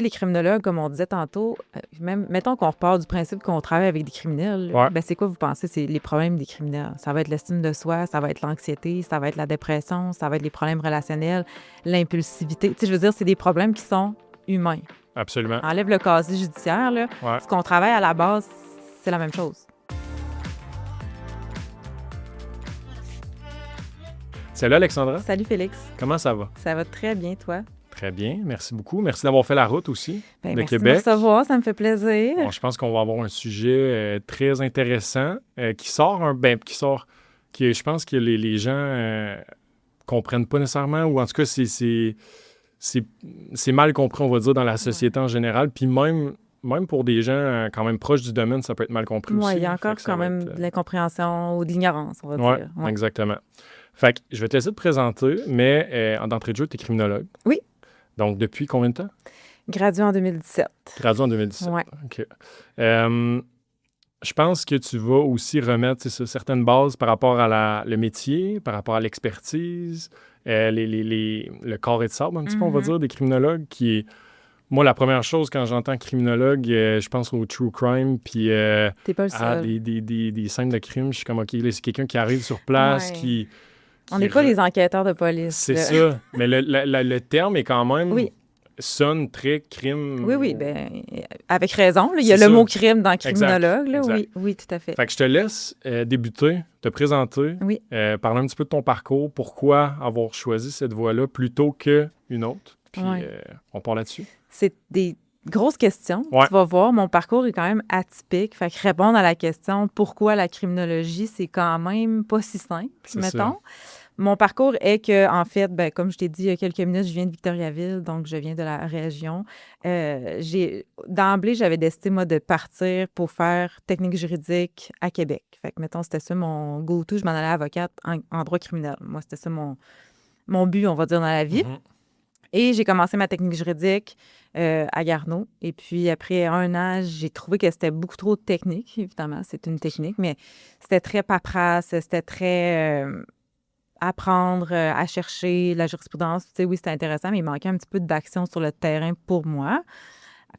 Les criminologues, comme on disait tantôt, même, mettons qu'on repart du principe qu'on travaille avec des criminels, Ouais. ben c'est quoi vous pensez, c'est les problèmes des criminels? Ça va être l'estime de soi, ça va être l'anxiété, ça va être la dépression, ça va être les problèmes relationnels, l'impulsivité. Tu sais, je veux dire, c'est des problèmes qui sont humains. Absolument. Enlève le casier judiciaire, là. Ouais. Ce qu'on travaille à la base, c'est la même chose. Salut Alexandra. Salut Félix. Comment ça va? Ça va très bien, toi? Très bien, merci beaucoup. Merci d'avoir fait la route aussi Ben, de merci Québec. de me recevoir, ça me fait plaisir. Bon, je pense qu'on va avoir un sujet très intéressant qui je pense que les gens comprennent pas nécessairement, ou en tout cas, c'est mal compris, on va dire, dans la société en général. Puis même pour des gens quand même proches du domaine, ça peut être mal compris aussi. Oui, il y a encore Fait que ça quand va même être, de l'incompréhension ou de l'ignorance, on va dire. Ouais, exactement. Fait que je vais te laisser te présenter, mais d'entrée de jeu, tu es criminologue. Oui. Donc, depuis combien de temps? Graduée en 2017. Graduée en 2017. Ouais. OK. Je pense que tu vas aussi remettre certaines bases par rapport à le métier, par rapport à l'expertise, le carré de sable, un petit peu, on va dire, des criminologues qui est... Moi, la première chose, quand j'entends criminologue, je pense au true crime, puis T'es pas le seul. des scènes de crime. Je suis comme, OK, là, c'est quelqu'un qui arrive sur place, Ouais. qui On n'est pas des enquêteurs de police. C'est là. ça. Mais le terme est quand même... Oui. sonne très crime. Oui, ben avec raison. Là, il y a C'est le ça. mot crime dans criminologue. Là, Exact. oui, tout à fait. Fait que je te laisse débuter, te présenter, Oui. parler un petit peu de ton parcours, pourquoi avoir choisi cette voie-là plutôt qu'une autre. Puis on part là-dessus. C'est des grosses questions. Ouais. Tu vas voir, mon parcours est quand même atypique. Fait que répondre à la question pourquoi la criminologie, c'est quand même pas si simple, C'est mettons. ça. Mon parcours est que, en fait, ben, comme je t'ai dit il y a quelques minutes, je viens de Victoriaville, donc je viens de la région. D'emblée, j'avais décidé, moi, de partir pour faire technique juridique à Québec. Fait que, mettons, c'était ça mon go-to. Je m'en allais avocate en droit criminel. Moi, c'était ça mon but, on va dire, dans la vie. Mhm. Et j'ai commencé ma technique juridique à Garneau. Et puis, après un an, j'ai trouvé que c'était beaucoup trop technique, évidemment. C'est une technique, mais c'était très paperasse, c'était très... apprendre à chercher la jurisprudence. Tu sais, oui, c'était intéressant, mais il manquait un petit peu d'action sur le terrain pour moi.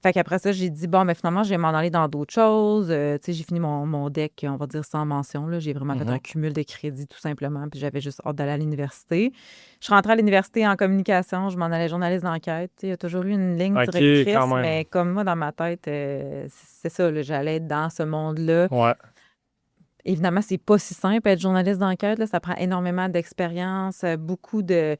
Fait qu'après ça, j'ai dit, bon, mais finalement, je vais m'en aller dans d'autres choses. Tu sais, j'ai fini mon deck, on va dire, sans mention. Là. J'ai vraiment fait un cumul de crédits, tout simplement, puis j'avais juste hâte d'aller à l'université. Je suis rentrée à l'université en communication, je m'en allais journaliste d'enquête. Tu sais, il y a toujours eu une ligne directrice, quand même. mais comme moi, dans ma tête, c'est ça, là, j'allais être dans ce monde-là. Ouais. Évidemment, c'est pas si simple être journaliste d'enquête. Là. Ça prend énormément d'expérience, beaucoup de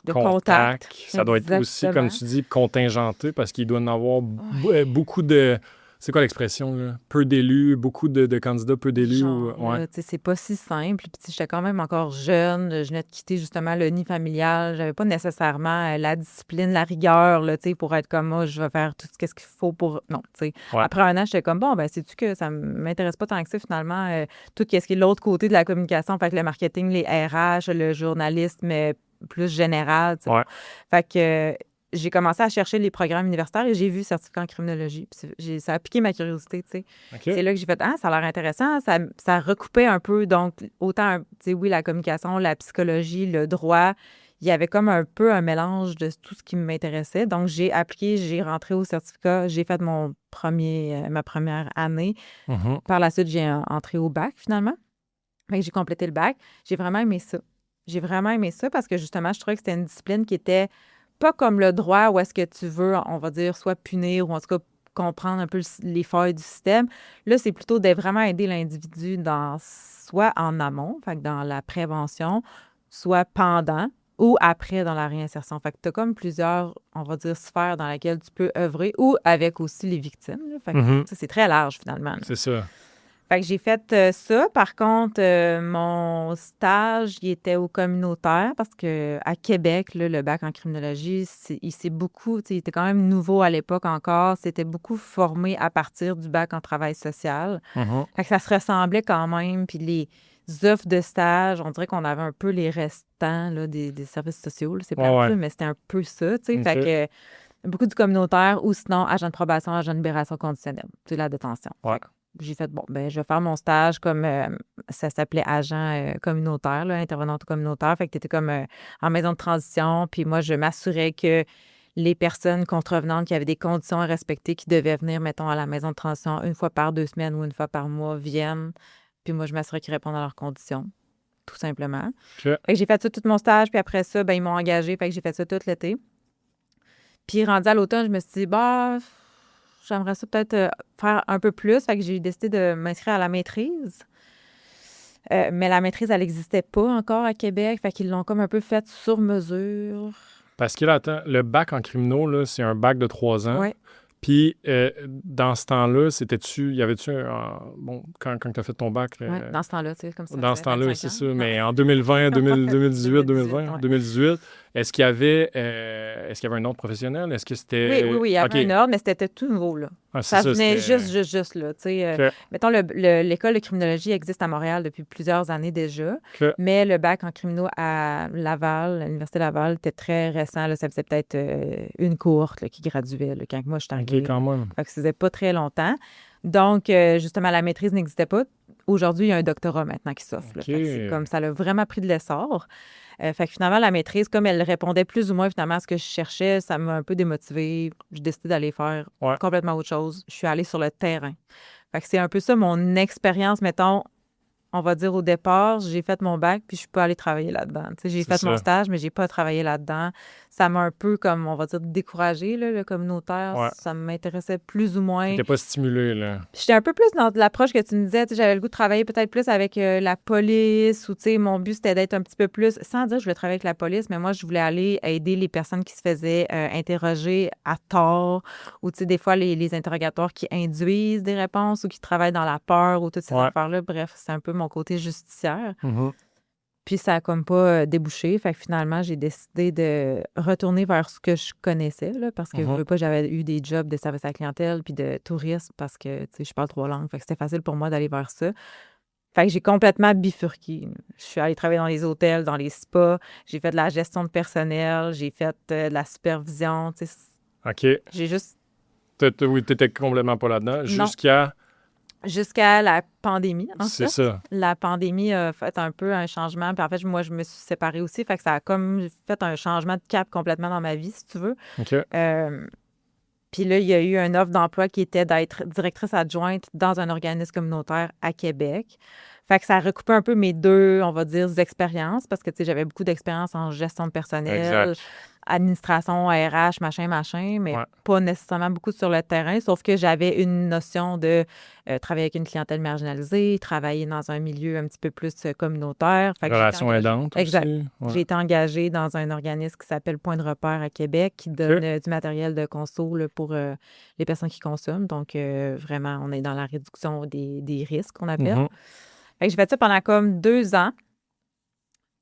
contacts. Ça doit être aussi, comme tu dis, contingenté parce qu'il doit y en avoir beaucoup de... C'est quoi l'expression, là? Peu d'élus, beaucoup de candidats, peu d'élus. Genre, tu sais, c'est pas si simple. Puis j'étais quand même encore jeune. Je venais de quitter justement le nid familial. J'avais pas nécessairement la discipline, la rigueur, là, tu sais, pour être comme moi, je vais faire tout ce qu'il faut pour... Non, tu sais. Ouais. Après un an, j'étais comme, bon, ben sais-tu que ça m'intéresse pas tant que ça, finalement, tout ce qui est l'autre côté de la communication, fait que le marketing, les RH, le journalisme plus général, tu sais. Ouais. Fait que j'ai commencé à chercher les programmes universitaires et j'ai vu certificat en criminologie. Puis ça a piqué ma curiosité, tu sais. Okay. C'est là que j'ai fait, ça a l'air intéressant. Ça recoupait un peu, donc, autant, tu sais, oui, la communication, la psychologie, le droit. Il y avait comme un peu un mélange de tout ce qui m'intéressait. Donc, j'ai appliqué, j'ai rentré au certificat, j'ai fait ma première année. Mm-hmm. Par la suite, j'ai entré au bac, finalement. Fait que j'ai complété le bac. J'ai vraiment aimé ça. J'ai vraiment aimé ça parce que, justement, je trouvais que c'était une discipline qui était pas comme le droit où est-ce que tu veux, on va dire, soit punir ou en tout cas comprendre un peu les failles du système. Là, c'est plutôt de vraiment aider l'individu soit en amont, fait que dans la prévention, soit pendant ou après dans la réinsertion. Fait que tu as comme plusieurs, on va dire, sphères dans lesquelles tu peux œuvrer ou avec aussi les victimes. Là. Fait que ça, c'est très large, finalement. Là. C'est ça. Fait que j'ai fait ça. Par contre, mon stage, il était au communautaire parce que à Québec, là, le bac en criminologie, il était quand même nouveau à l'époque encore. C'était beaucoup formé à partir du bac en travail social. Mm-hmm. Fait que ça se ressemblait quand même. Puis les offres de stage, on dirait qu'on avait un peu les restants là, des services sociaux. Là. C'est pas mais c'était un peu ça, tu sais. Okay. Fait que beaucoup du communautaire ou sinon agent de probation, agent de libération conditionnelle. C'est la détention. Ouais. J'ai fait, je vais faire mon stage comme, ça s'appelait agent communautaire, là, intervenante communautaire. Fait que tu étais comme en maison de transition. Puis moi, je m'assurais que les personnes contrevenantes qui avaient des conditions à respecter, qui devaient venir, mettons, à la maison de transition une fois par 2 semaines ou une fois par mois, viennent. Puis moi, je m'assurais qu'ils répondent à leurs conditions, tout simplement. OK. Fait que j'ai fait ça tout mon stage, puis après ça, ben ils m'ont engagée, fait que j'ai fait ça tout l'été. Puis rendu à l'automne, je me suis dit, bah, j'aimerais ça peut-être faire un peu plus. Fait que j'ai décidé de m'inscrire à la maîtrise. Mais la maîtrise, elle n'existait pas encore à Québec. Fait qu'ils l'ont comme un peu faite sur mesure. Parce que là, attends, le bac en criminaux, là, c'est un bac de 3 ans. Oui. Puis, dans ce temps-là, y avait-tu bon, quand tu as fait ton bac? Oui, dans ce temps-là, tu sais, comme ça. Dans ce temps-là, 25 c'est ans. ça. Mais en 2020, 2018, 2020, ouais. 2018, est-ce qu'il y avait un ordre professionnel? Est-ce que c'était... Oui, il y avait OK. un ordre, mais c'était tout nouveau, là. Ah, c'est Ça venait c'était- juste, là. Tu sais, OK. mettons, l'école de criminologie existe à Montréal depuis plusieurs années déjà, OK. mais le bac en criminaux à Laval, à l'Université Laval, était très récent, là. Ça faisait peut-être une cohorte là, qui graduait, là, quand moi, je suis OK, arrivée. quand même. Fait que ça faisait pas très longtemps. Donc, justement, la maîtrise n'existait pas. Aujourd'hui, il y a un doctorat maintenant qui s'offre. là. OK. Fait que c'est comme ça l'a vraiment pris de l'essor. Fait que finalement, la maîtrise, comme elle répondait plus ou moins finalement à ce que je cherchais, ça m'a un peu démotivée. J'ai décidé d'aller faire Ouais. complètement autre chose. Je suis allée sur le terrain. Fait que c'est un peu ça mon expérience, mettons, on va dire au départ, j'ai fait mon bac, puis je suis pas allée travailler là-dedans. Tu sais, j'ai C'est fait mon ça. stage, mais j'ai pas travaillé là-dedans. Ça m'a un peu, comme, on va dire, découragée, là, le communautaire. Ouais. Ça m'intéressait plus ou moins. T'étais pas stimulé, là. Puis j'étais un peu plus dans l'approche que tu me disais. Tu sais, j'avais le goût de travailler peut-être plus avec la police ou, tu sais, mon but, c'était d'être un petit peu plus, sans dire que je voulais travailler avec la police, mais moi, je voulais aller aider les personnes qui se faisaient interroger à tort ou, tu sais, des fois, les interrogatoires qui induisent des réponses ou qui travaillent dans la peur ou toutes ces Ouais. affaires-là. Bref, c'est un peu mon côté justicière. Mhm. Puis ça a comme pas débouché. Fait que finalement, j'ai décidé de retourner vers ce que je connaissais, là, parce que je veux pas, j'avais eu des jobs de service à la clientèle puis de tourisme parce que, tu sais, je parle 3 langues. Fait que c'était facile pour moi d'aller vers ça. Fait que j'ai complètement bifurqué. Je suis allée travailler dans les hôtels, dans les spas. J'ai fait de la gestion de personnel. J'ai fait de la supervision. Tu sais, OK. j'ai juste... Oui, t'étais complètement pas là-dedans. Non. Jusqu'à la pandémie, en C'est fait. ça. La pandémie a fait un peu un changement. Puis en fait, moi, je me suis séparée aussi. Fait que ça a comme fait un changement de cap complètement dans ma vie, si tu veux. OK. Puis là, il y a eu une offre d'emploi qui était d'être directrice adjointe dans un organisme communautaire à Québec. Fait que ça a recoupé un peu mes deux, on va dire, expériences parce que, tu sais, j'avais beaucoup d'expérience en gestion de personnel, Exact. administration, RH, machin, mais Ouais. pas nécessairement beaucoup sur le terrain, sauf que j'avais une notion de travailler avec une clientèle marginalisée, travailler dans un milieu un petit peu plus communautaire. Fait que Relation aidante Exact. aussi. Ouais. J'ai été engagée dans un organisme qui s'appelle Point de repère à Québec, qui donne du matériel de conso là, pour les personnes qui consomment. Donc, vraiment, on est dans la réduction des risques, qu'on appelle. Mhm. Fait que j'ai fait ça pendant comme 2 ans.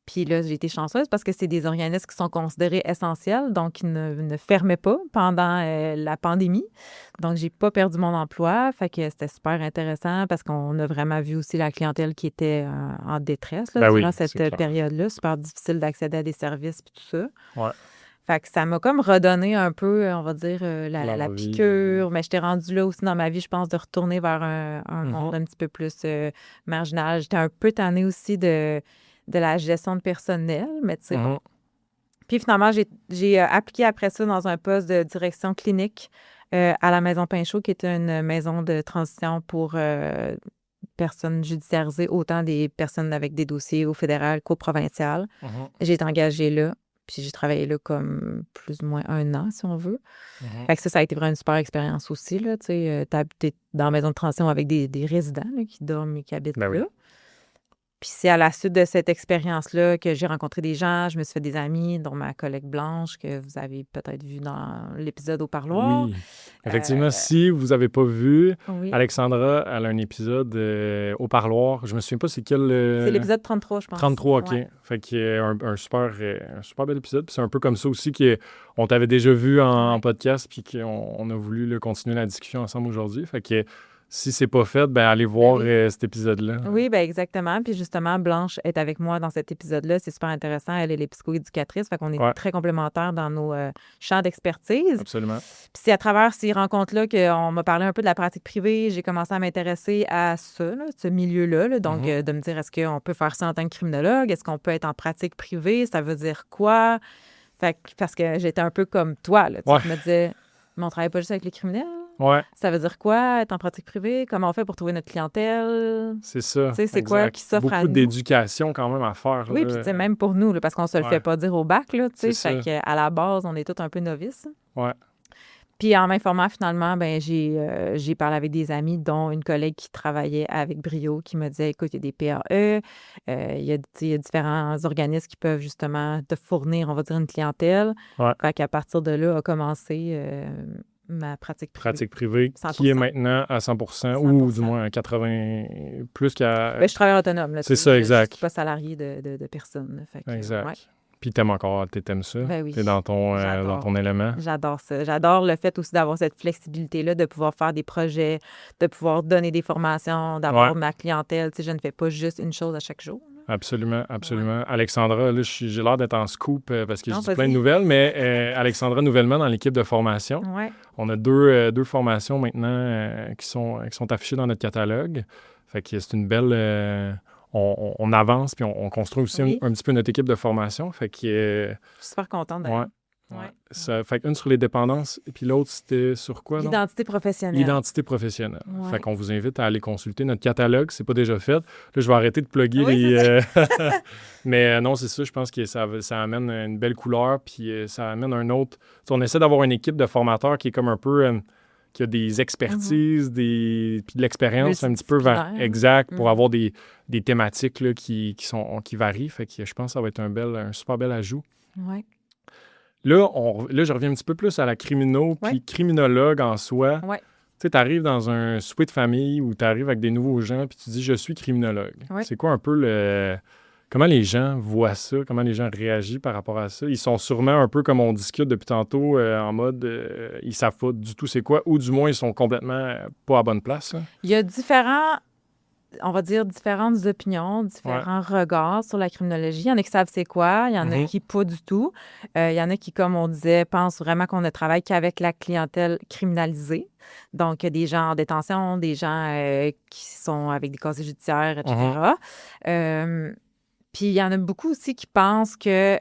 Puis là, j'ai été chanceuse parce que c'est des organismes qui sont considérés essentiels, donc ils ne fermaient pas pendant la pandémie. Donc, j'ai pas perdu mon emploi. Fait que c'était super intéressant parce qu'on a vraiment vu aussi la clientèle qui était en détresse là, Ben oui, durant c'est cette clair. période-là. Super difficile d'accéder à des services et tout ça. Ouais. Fait que ça m'a comme redonné un peu, on va dire, la L'envie. piqûre. Mais j'étais rendue là aussi dans ma vie, je pense, de retourner vers un Mhm. monde un petit peu plus marginal. J'étais un peu tannée aussi de la gestion de personnel, mais tu sais, bon. Mhm. Puis finalement, j'ai appliqué après ça dans un poste de direction clinique à la Maison Pinchot, qui est une maison de transition pour personnes judiciarisées, autant des personnes avec des dossiers au fédéral qu'au provincial. Mhm. J'ai été engagée là, puis j'ai travaillé là comme plus ou moins 1 an, si on veut. Mhm. Fait que ça a été vraiment une super expérience aussi, là, tu sais. T'es dans la maison de transition avec des résidents là, qui dorment et qui habitent Ben oui. là. Puis c'est à la suite de cette expérience-là que j'ai rencontré des gens, je me suis fait des amis, dont ma collègue Blanche, que vous avez peut-être vu dans l'épisode au parloir. Oui. Effectivement, si vous n'avez pas vu, Oui. Alexandra, elle a un épisode au parloir. Je me souviens pas c'est quel... C'est l'épisode 33, je pense. 33, OK. Ouais. Fait qu'il y a un super bel épisode. Puis c'est un peu comme ça aussi qu'on t'avait déjà vu en podcast puis qu'on a voulu là, continuer la discussion ensemble aujourd'hui. Fait que si c'est pas fait, ben allez voir oui. cet épisode-là. Oui, bien exactement. Puis justement, Blanche est avec moi dans cet épisode-là. C'est super intéressant. Elle est psychoéducatrice. Fait qu'on est Ouais. très complémentaires dans nos champs d'expertise. Absolument. Puis c'est à travers ces rencontres-là qu'on m'a parlé un peu de la pratique privée. J'ai commencé à m'intéresser à ça, là, ce milieu-là. Là. Donc, de me dire, est-ce qu'on peut faire ça en tant que criminologue? Est-ce qu'on peut être en pratique privée? Ça veut dire quoi? Fait que, parce que j'étais un peu comme toi, là. Ouais. Tu me disais, mais on travaille pas juste avec les criminels. Ouais, Ça veut dire quoi, être en pratique privée? Comment on fait pour trouver notre clientèle? c'est ça. Tu sais, c'est quoi Exact. qui s'offre à Beaucoup nous? d'éducation quand même à faire. Oui, puis tu sais, même pour nous, là, parce qu'on se le fait Ouais. pas dire au bac, là, tu sais. C'est Fait ça. qu'à la base, on est tous un peu novices. Ouais. Puis en m'informant, finalement, ben j'ai parlé avec des amis, dont une collègue qui travaillait avec Brio, qui me disait, écoute, il y a des PAE, il y a, tu sais, il y a différents organismes qui peuvent justement te fournir, on va dire, une clientèle. Ouais. Fait qu'à partir de là, a commencé ma pratique privée. Pratique privée, 100%. qui est maintenant à 100%, ou du moins à 80, plus qu'à... Ben, je travaille autonome, là. C'est tu sais, ça, je exact. suis pas salarié de personne. Là. Fait que, Exact. ouais. Puis t'aimes ça. Ben oui, T'es dans ton j'adore. élément. J'adore ça. J'adore le fait aussi d'avoir cette flexibilité-là, de pouvoir faire des projets, de pouvoir donner des formations, d'avoir Ouais. ma clientèle. Tu sais, je ne fais pas juste une chose à chaque jour. là. Absolument, absolument. Alexandra, là, j'ai l'air d'être en scoop parce que je Non, dis plein de vas-y. nouvelles, mais Alexandra, nouvellement dans l'équipe de formation. Ouais. On a deux formations maintenant qui sont affichées dans notre catalogue. Fait que c'est une belle... on avance, puis on construit aussi Oui. un petit peu notre équipe de formation. Fait que... Je suis super contente d'ailleurs. ouais. Ouais. Ça, fait qu'une sur les dépendances, et puis l'autre, c'était sur quoi, non? L'identité professionnelle. L'identité professionnelle. Ouais. Fait qu'on vous invite à aller consulter notre catalogue. C'est pas déjà fait. Là, je vais arrêter de plugger Oui, les... Mais non, c'est ça. Je pense que ça amène une belle couleur, puis ça amène un autre... T'sais, on essaie d'avoir une équipe de formateurs qui est comme un peu... qui a des expertises, puis de l'expérience un petit peu Multidisciplinaire. exact pour Mhm. avoir des thématiques là, qui varient. Fait que je pense que ça va être un super bel ajout. Ouais. Là, je reviens un petit peu plus à la puis Ouais. criminologue en soi. Ouais. Tu sais, tu arrives dans un souper de famille où tu arrives avec des nouveaux gens, puis tu dis « je suis criminologue Ouais. C'est quoi un peu le... Comment les gens voient ça? Comment les gens réagissent par rapport à ça? Ils sont sûrement un peu comme on discute depuis tantôt, en mode ils savent pas du tout c'est quoi, ou du moins ils sont complètement pas à bonne place. Là. Il y a on va dire, différentes opinions, différents regards sur la criminologie. Il y en a qui savent c'est quoi, il y en a qui pas du tout. Il y en a qui, comme on disait, pensent vraiment qu'on ne travaille qu'avec la clientèle criminalisée. Donc, des gens en détention, des gens qui sont avec des casiers judiciaires, etc. Puis, il y en a beaucoup aussi qui pensent que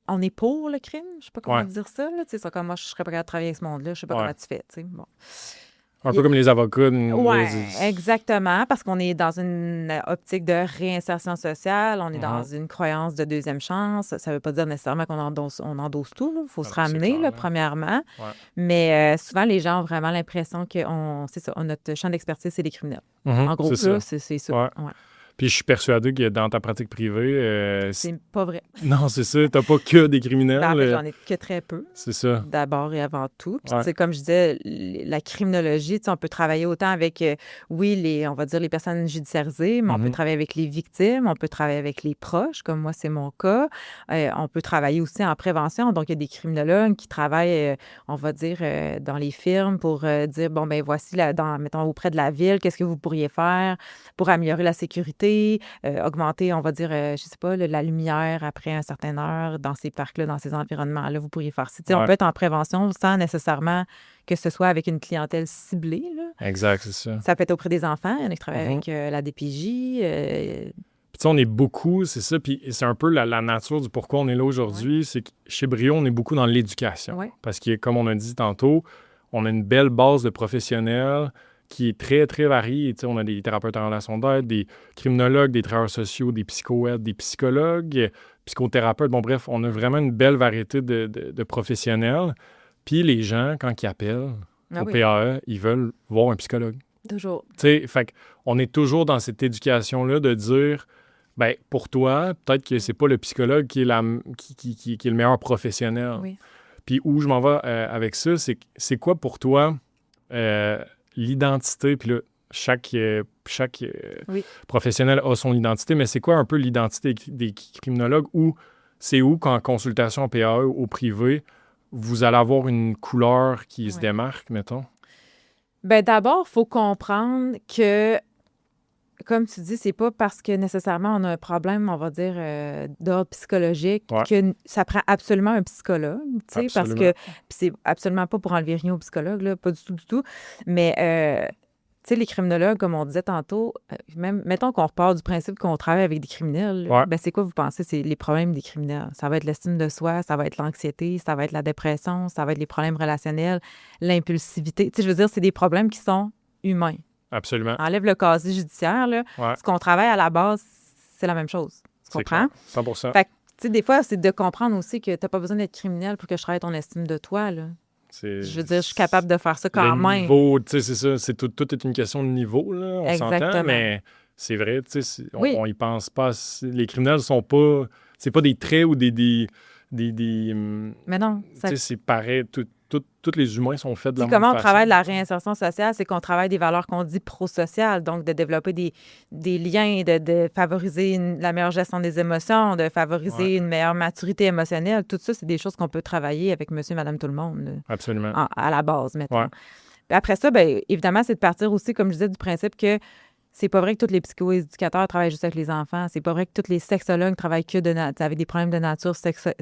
on est pour le crime. Je sais pas comment dire ça. Là. Tu sais, comme moi, je serais pas capable de travailler avec ce monde-là. Je sais pas comment tu fais. Tu sais. Bon. Un peu comme les avocats. Oui, exactement, parce qu'on est dans une optique de réinsertion sociale, on est dans une croyance de deuxième chance. Ça ne veut pas dire nécessairement qu'on endosse tout. Il faut se ramener, là, premièrement. Ouais. Mais souvent, les gens ont vraiment l'impression que notre champ d'expertise, c'est les criminels. En gros, là, c'est ça. Ouais. Ouais. Puis je suis persuadé que dans ta pratique privée... c'est pas vrai. Non, c'est ça. T'as pas que des criminels. En fait, j'en ai que très peu. C'est ça. D'abord et avant tout. Puis, tu sais, comme je disais, la criminologie, tu sais, on peut travailler autant avec, on va dire les personnes judiciarisées, mais on peut travailler avec les victimes, on peut travailler avec les proches, comme moi, c'est mon cas. On peut travailler aussi en prévention. Donc, il y a des criminologues qui travaillent, on va dire, dans les firmes pour dire, bon, ben voici, mettons, auprès de la ville, qu'est-ce que vous pourriez faire pour améliorer la sécurité, augmenter, on va dire, je sais pas, la lumière après une certaine heure dans ces parcs-là, dans ces environnements-là, vous pourriez faire ça. On peut être en prévention sans nécessairement que ce soit avec une clientèle ciblée. Là. Exact, c'est ça. Ça peut être auprès des enfants. Il y en a qui travaillent avec la DPJ. Puis, tu sais, on est beaucoup, c'est ça, puis c'est un peu la nature du pourquoi on est là aujourd'hui. C'est que chez Brio, on est beaucoup dans l'éducation. Parce que, comme on a dit tantôt, on a une belle base de professionnels qui est très, très variée. Tu sais, on a des thérapeutes en relation d'aide, des criminologues, des travailleurs sociaux, des psychoèdes, des psychologues, psychothérapeutes. Bon, bref, on a vraiment une belle variété de professionnels. Puis les gens, quand ils appellent au PAE, ils veulent voir un psychologue. Toujours. Tu sais, fait qu'on est toujours dans cette éducation-là de dire, ben pour toi, peut-être que c'est pas le psychologue qui est, qui est le meilleur professionnel. Oui. Puis où je m'en vais avec ça, c'est quoi pour toi l'identité? Puis là, chaque professionnel a son identité, mais c'est quoi un peu l'identité des criminologues ou c'est où, qu'en consultation PAE au privé, vous allez avoir une couleur qui se démarque, mettons? Bien, d'abord, il faut comprendre que, comme tu dis, c'est pas parce que nécessairement on a un problème, on va dire, d'ordre psychologique que ça prend absolument un psychologue, tu sais, parce que c'est absolument pas pour enlever rien au psychologue, là, pas du tout, mais... tu sais, les criminologues, comme on disait tantôt, même, mettons qu'on repart du principe qu'on travaille avec des criminels, Ouais. ben c'est quoi, vous pensez, c'est les problèmes des criminels? Ça va être l'estime de soi, ça va être l'anxiété, ça va être la dépression, ça va être les problèmes relationnels, l'impulsivité. Tu sais, je veux dire, c'est des problèmes qui sont humains. Absolument. Enlève le casier judiciaire, là. Ouais. Ce qu'on travaille à la base, c'est la même chose. Tu C'est comprends? clair. 100%. Fait que, tu sais, des fois, c'est de comprendre aussi que t'as pas besoin d'être criminel pour que je travaille ton estime de toi, là. Je veux dire, je suis capable de faire ça quand le même. niveau, tu sais, c'est ça. Tout est une question de niveau, là. On s'entend, Exactement. mais c'est vrai, tu sais, Oui. on y pense pas. Les criminels sont pas... C'est pas des traits ou des Mais non, tu ça sais, c'est pareil. Tous les humains sont faits de Tu la sais, même comment on façon. travaille la réinsertion sociale, c'est qu'on travaille des valeurs qu'on dit prosociales, donc de développer des liens, de favoriser la meilleure gestion des émotions, de favoriser une meilleure maturité émotionnelle. Tout ça, c'est des choses qu'on peut travailler avec monsieur, madame, tout le monde, là, Absolument. à la base, mettons. Ouais. Puis après ça, bien, évidemment, c'est de partir aussi, comme je disais, du principe que c'est pas vrai que tous les psychoéducateurs travaillent juste avec les enfants. C'est pas vrai que tous les sexologues travaillent que avec des problèmes de nature sexuelle.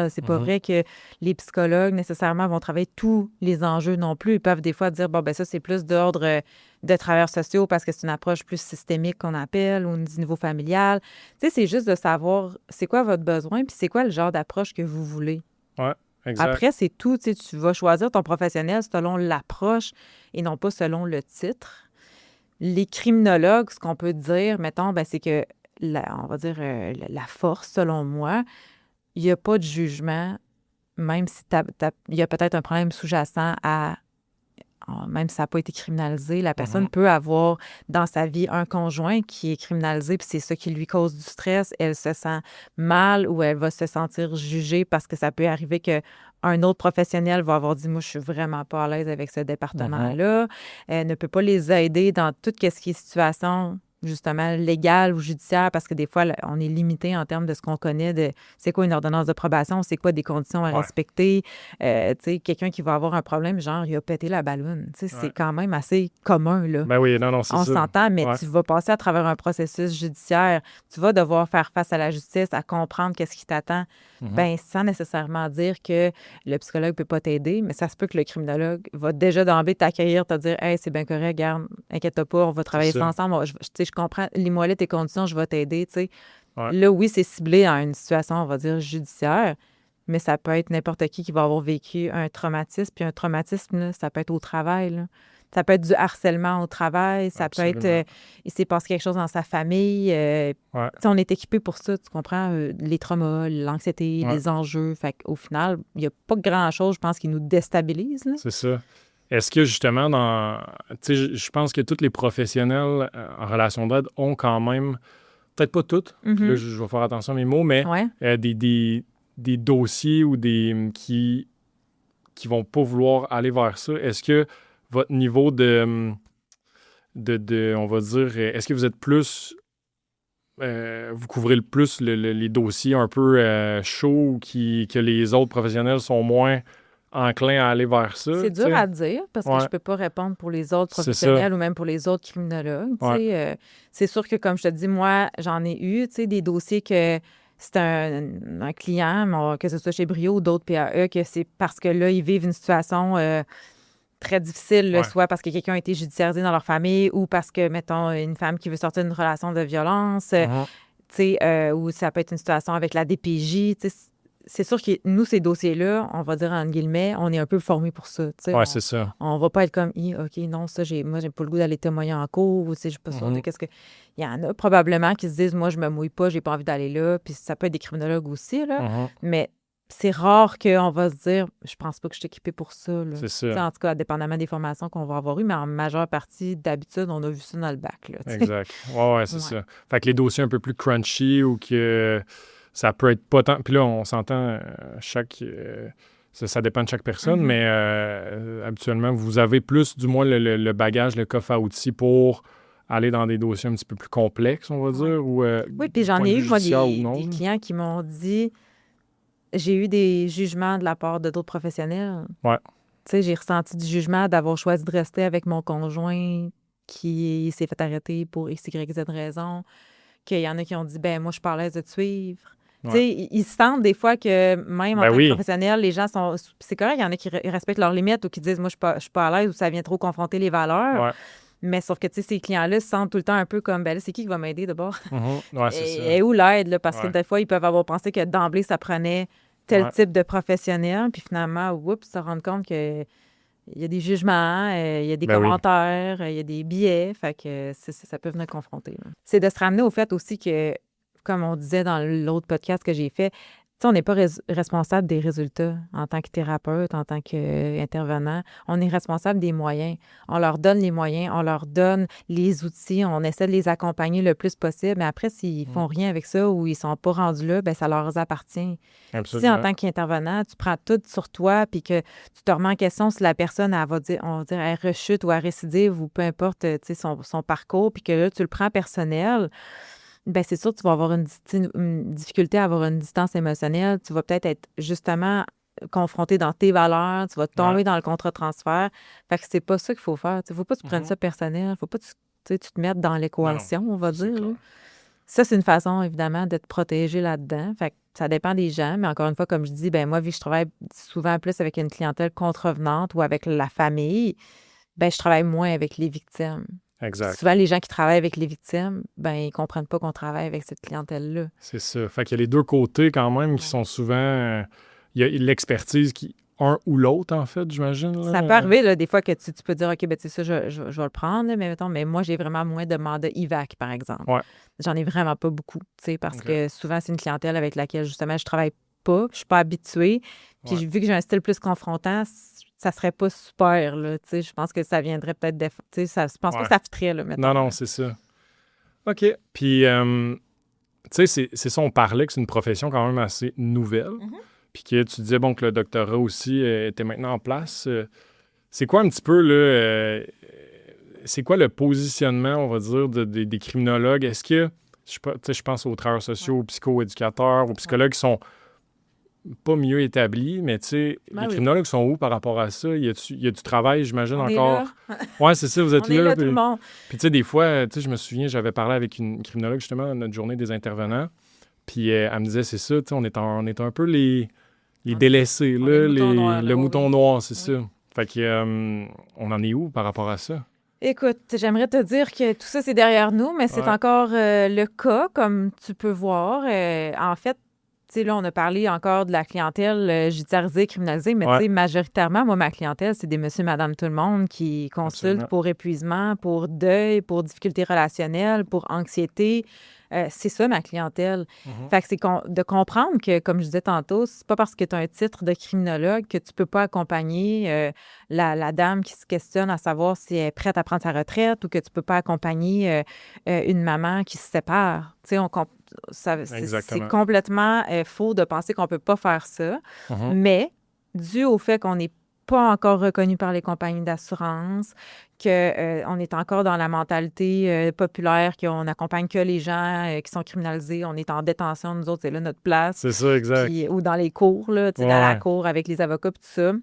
C'est pas vrai que les psychologues, nécessairement, vont travailler tous les enjeux non plus. Ils peuvent des fois dire, bon, ben ça, c'est plus d'ordre de travailleurs sociaux parce que c'est une approche plus systémique qu'on appelle ou du niveau familial. Tu sais, c'est juste de savoir c'est quoi votre besoin puis c'est quoi le genre d'approche que vous voulez. Ouais, exact. Après, c'est tout. Tu sais, tu vas choisir ton professionnel selon l'approche et non pas selon le titre. Les criminologues, ce qu'on peut dire, mettons, ben, c'est que, on va dire, la force, selon moi, il n'y a pas de jugement, même si il y a peut-être un problème sous-jacent à, même si ça n'a pas été criminalisé, la personne peut avoir dans sa vie un conjoint qui est criminalisé, puis c'est ça qui lui cause du stress. Elle se sent mal ou elle va se sentir jugée parce que ça peut arriver que un autre professionnel va avoir dit « Moi, je suis vraiment pas à l'aise avec ce département-là. » Elle ne peut pas les aider dans tout ce qui est situation, justement, légale ou judiciaire, parce que des fois, on est limité en termes de ce qu'on connaît, de c'est quoi une ordonnance de probation, c'est quoi des conditions à respecter. Tu sais, quelqu'un qui va avoir un problème, genre, il a pété la balloune. Tu sais, c'est quand même assez commun, là. Ben oui, non, c'est ça. On s'entend, mais tu vas passer à travers un processus judiciaire. Tu vas devoir faire face à la justice, à comprendre qu'est-ce qui t'attend. Ben, sans nécessairement dire que le psychologue ne peut pas t'aider, mais ça se peut que le criminologue va déjà d'emblée t'accueillir, te dire « Hey, c'est bien correct, regarde, inquiète-toi pas, on va travailler ça ensemble. Je comprends, lis-moi tes conditions, je vais t'aider. » Tu sais. Là, oui, c'est ciblé à une situation, on va dire, judiciaire, mais ça peut être n'importe qui va avoir vécu un traumatisme. Puis un traumatisme, là, ça peut être au travail, là. Ça peut être du harcèlement au travail, ça peut être il s'est passé quelque chose dans sa famille. On est équipé pour ça, tu comprends? Les traumas, l'anxiété, les enjeux. Fait qu'au final, il n'y a pas grand-chose, je pense, qui nous déstabilise. Là. C'est ça. Est-ce que justement, tu sais, je pense que tous les professionnels en relation d'aide ont quand même, peut-être pas toutes, puis là, je vais faire attention à mes mots, mais des dossiers ou qui vont pas vouloir aller vers ça. Est-ce que votre niveau de on va dire, est-ce que vous êtes plus, vous couvrez le plus les dossiers un peu chauds que les autres professionnels sont moins enclins à aller vers ça? C'est dur à dire parce que je peux pas répondre pour les autres professionnels ou même pour les autres criminologues. C'est sûr que, comme je te dis, moi, j'en ai eu des dossiers que c'est un client, que ce soit chez Brio ou d'autres PAE, que c'est parce que là, ils vivent une situation très difficile, soit parce que quelqu'un a été judiciarisé dans leur famille ou parce que, mettons, une femme qui veut sortir d'une relation de violence, ou ça peut être une situation avec la DPJ. C'est sûr que nous, ces dossiers-là, on va dire en guillemets, on est un peu formés pour ça. Oui, c'est ça. On va pas être comme, OK, non, ça, moi, j'ai pas le goût d'aller témoigner en cours, ou je suis pas sûre de qu'est-ce que. Il y en a probablement qui se disent, moi, je me mouille pas, j'ai pas envie d'aller là, puis ça peut être des criminologues aussi, là. Mais c'est rare qu'on va se dire, je pense pas que je suis équipée pour ça. Là. C'est ça. En tout cas, dépendamment des formations qu'on va avoir eues, mais en majeure partie, d'habitude, on a vu ça dans le bac. Là, exact. Oui, c'est ça. Fait que les dossiers un peu plus crunchy ou que ça peut être pas tant. Puis là, on s'entend, ça dépend de chaque personne, mais habituellement, vous avez plus, du moins, le bagage, le coffre à outils pour aller dans des dossiers un petit peu plus complexes, on va dire. Ou, oui, puis j'en ai eu, moi, des clients qui m'ont dit. J'ai eu des jugements de la part de d'autres professionnels. Ouais. Tu sais, j'ai ressenti du jugement d'avoir choisi de rester avec mon conjoint qui s'est fait arrêter pour X, Y, Z raison. Qu'il y en a qui ont dit, ben moi, je suis pas à l'aise de te suivre. Tu sais, ils sentent des fois que même en tant que professionnel, les gens sont... C'est correct, il y en a qui respectent leurs limites ou qui disent, moi, je suis pas à l'aise ou ça vient trop confronter les valeurs. Ouais. Mais sauf que, tu sais, ces clients-là se sentent tout le temps un peu comme, ben là, c'est qui va m'aider d'abord? Ouais, c'est ça. Et où l'aide, là? Parce que Ouais. des fois, ils peuvent avoir pensé que d'emblée, ça prenait tel Ouais. type de professionnel, puis finalement, oups, se rendre compte que il y a des jugements, il y a des Ben oui. commentaires, il y a des biais, fait que ça peut venir confronter. Là. C'est de se ramener au fait aussi que, comme on disait dans l'autre podcast que j'ai fait, tu sais, on n'est pas responsable des résultats en tant que thérapeute, en tant qu'intervenant. On est responsable des moyens. On leur donne les moyens, on leur donne les outils, on essaie de les accompagner le plus possible. Mais après, s'ils font rien avec ça ou ils sont pas rendus là, ben ça leur appartient. Si en Absolument. tant qu'intervenant, tu prends tout sur toi puis que tu te remets en question si la personne, elle va dire, on va dire, elle rechute ou elle récidive ou peu importe, tu sais, son parcours, puis que là, tu le prends personnel, bien, c'est sûr que tu vas avoir une difficulté à avoir une distance émotionnelle. Tu vas peut-être être justement confronté dans tes valeurs, tu vas tomber Ouais. dans le contre-transfert. Fait que c'est pas ça qu'il faut faire. Il faut pas que tu prennes ça personnel. Faut pas que tu te mettes dans l'équation, on va c'est dire. clair. Là. Ça, c'est une façon, évidemment, de te protéger là-dedans. Fait que ça dépend des gens, mais encore une fois, comme je dis, ben moi, vu que je travaille souvent plus avec une clientèle contrevenante ou avec la famille, ben je travaille moins avec les victimes. Exact. Souvent, les gens qui travaillent avec les victimes, ben ils comprennent pas qu'on travaille avec cette clientèle-là. C'est ça. Fait qu'il y a les deux côtés quand même qui sont souvent... il y a l'expertise qui... Un ou l'autre, en fait, j'imagine. Là. Ça peut arriver, là, des fois, que tu peux dire, OK, ben tu sais, ça, je vais le prendre, là, mais mettons, mais moi, j'ai vraiment moins de mandats IVAC, par exemple. Ouais. J'en ai vraiment pas beaucoup, tu sais, parce OK. que souvent, c'est une clientèle avec laquelle, justement, je travaille pas, je suis pas habituée. Puis, Ouais. vu que j'ai un style plus confrontant, ça serait pas super, là, tu sais. Je pense que ça viendrait peut-être tu sais, je pense pas Ouais. que ça fitterait, là, mettons. Non, c'est ça. OK. Puis, tu sais, c'est ça, on parlait que c'est une profession quand même assez nouvelle. Puis que tu disais, bon, que le doctorat aussi était maintenant en place. C'est quoi un petit peu, là, c'est quoi le positionnement, on va dire, des criminologues? Est-ce que, je pense aux travailleurs sociaux, aux psychoéducateurs, aux psychologues qui sont pas mieux établis, mais tu sais, les criminologues sont où par rapport à ça? Il y a du travail, j'imagine, On encore. est là. Ouais, c'est ça, vous êtes On est là, tout puis, le monde. puis tu sais, des fois, tu sais, je me souviens, j'avais parlé avec une criminologue, justement, à notre journée des intervenants, puis elle me disait, c'est ça, tu sais, on est un peu les délaissés, on là, est le mouton noir, là, le oui, mouton oui. noir, c'est ça. Fait que, on en est où par rapport à ça? Écoute, j'aimerais te dire que tout ça, c'est derrière nous, mais c'est Ouais. encore le cas, comme tu peux voir. En fait, tu sais, là, on a parlé encore de la clientèle judiciarisée, criminalisée, mais tu sais, majoritairement, moi, ma clientèle, c'est des monsieur, madame, tout le monde qui consultent Absolument. pour épuisement, pour deuil, pour difficultés relationnelles, pour anxiété. C'est ça, ma clientèle. Fait que c'est de comprendre que, comme je disais tantôt, c'est pas parce que tu as un titre de criminologue que tu peux pas accompagner la dame qui se questionne à savoir si elle est prête à prendre sa retraite ou que tu peux pas accompagner une maman qui se sépare. Tu sais, c'est complètement faux de penser qu'on peut pas faire ça. Mais, dû au fait qu'on n'est pas encore reconnu par les compagnies d'assurance, qu'on est encore dans la mentalité populaire, qu'on n'accompagne que les gens qui sont criminalisés, on est en détention, nous autres, c'est là notre place. C'est ça, exact. Puis, ou dans les cours, là, tu sais, dans la cour avec les avocats, puis tout ça.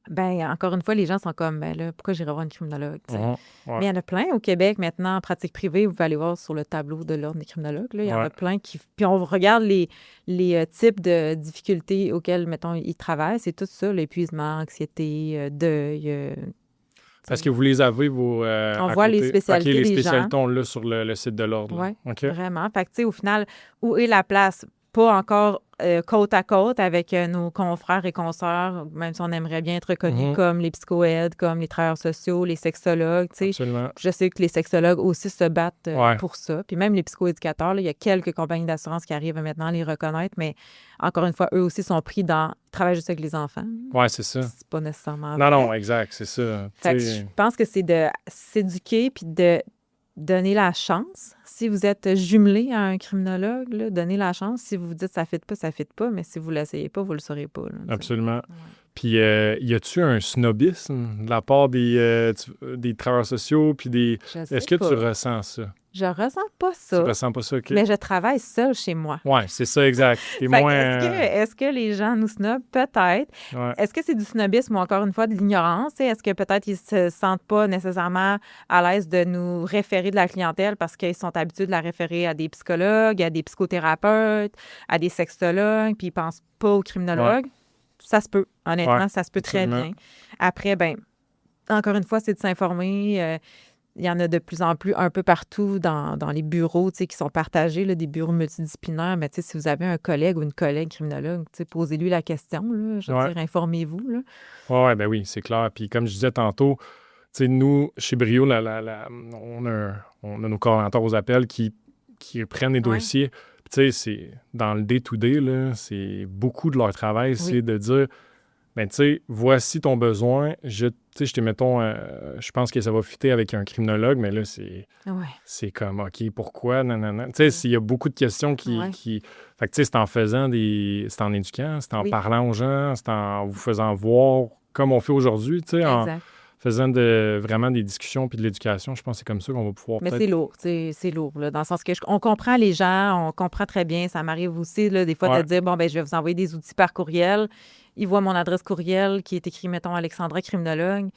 Ben encore une fois, les gens sont comme, ben là, pourquoi j'irais voir une criminologue? Mais il y en a plein au Québec maintenant, en pratique privée. Vous pouvez aller voir sur le tableau de l'Ordre des criminologues. Là, il y en a plein qui... Puis on regarde les types de difficultés auxquelles, mettons, ils travaillent. C'est tout ça, l'épuisement, anxiété, deuil. Est-ce que vous les avez, vos... on voit les spécialités les des spécialités, gens. on l'a sur le site de l'Ordre. Oui, vraiment. Fait que, tu sais, au final, où est la place? Pas encore côte à côte avec nos confrères et consoeurs, même si on aimerait bien être reconnus comme les psychoaides, comme les travailleurs sociaux, les sexologues. Absolument. Je sais que les sexologues aussi se battent pour ça. Puis même les psychoéducateurs, là, il y a quelques compagnies d'assurance qui arrivent maintenant à les reconnaître, mais encore une fois, eux aussi sont pris dans travailler juste avec les enfants. Oui, c'est ça. C'est pas nécessairement Non, exact, c'est ça. Fait que je pense que c'est de s'éduquer puis de donner la chance. Si vous êtes jumelé à un criminologue, là, donnez la chance. Si vous vous dites ça ne fit pas, mais si vous ne l'essayez pas, vous ne le saurez pas. Là, absolument. Puis, y a-tu un snobisme de la part des travailleurs sociaux? Puis est-ce que tu ressens ça? Je ressens pas ça. Tu ressens pas ça? OK. Mais je travaille seule chez moi. Oui, c'est ça, exact. T'es moins... Est-ce que les gens nous snobent? Peut-être. Ouais. Est-ce que c'est du snobisme ou encore une fois de l'ignorance? Est-ce que peut-être ils se sentent pas nécessairement à l'aise de nous référer de la clientèle parce qu'ils sont habitués de la référer à des psychologues, à des psychothérapeutes, à des sexologues, puis ils pensent pas aux criminologues? Ça se peut. Honnêtement, ça se peut très bien. Après, ben encore une fois, c'est de s'informer. il y en a de plus en plus un peu partout dans les bureaux, tu sais, qui sont partagés, là, des bureaux multidisciplinaires. Mais tu sais, si vous avez un collègue ou une collègue criminologue, tu sais, posez-lui la question, là, je veux Ouais. dire, informez-vous, là. Ouais, ben oui, c'est clair. Puis comme je disais tantôt, tu sais, nous, chez Brio, on a nos coordonnateurs aux appels qui prennent les Ouais. dossiers. Puis tu sais, c'est dans le day-to-day, là, c'est beaucoup de leur travail, c'est Oui. de dire, ben tu sais, voici ton besoin. Tu sais, je te mettons, je pense que ça va fitter avec un criminologue, mais là, Ouais. c'est comme, OK, pourquoi, nanana. Tu sais, s'il y a beaucoup de questions Ouais. Fait que tu sais, c'est en faisant c'est en éduquant, c'est en Oui. parlant aux gens, c'est en vous faisant voir comme on fait aujourd'hui, tu sais, en Exact. faisant vraiment des discussions puis de l'éducation. Je pense que c'est comme ça qu'on va pouvoir Mais peut-être... c'est lourd, tu sais, c'est lourd, là, dans le sens que on comprend les gens, on comprend très bien. Ça m'arrive aussi, là, des fois, de Ouais, dire, bon, ben je vais vous envoyer des outils par courriel. Ils voient mon adresse courriel qui est écrit, mettons, Alexandra Criminologue.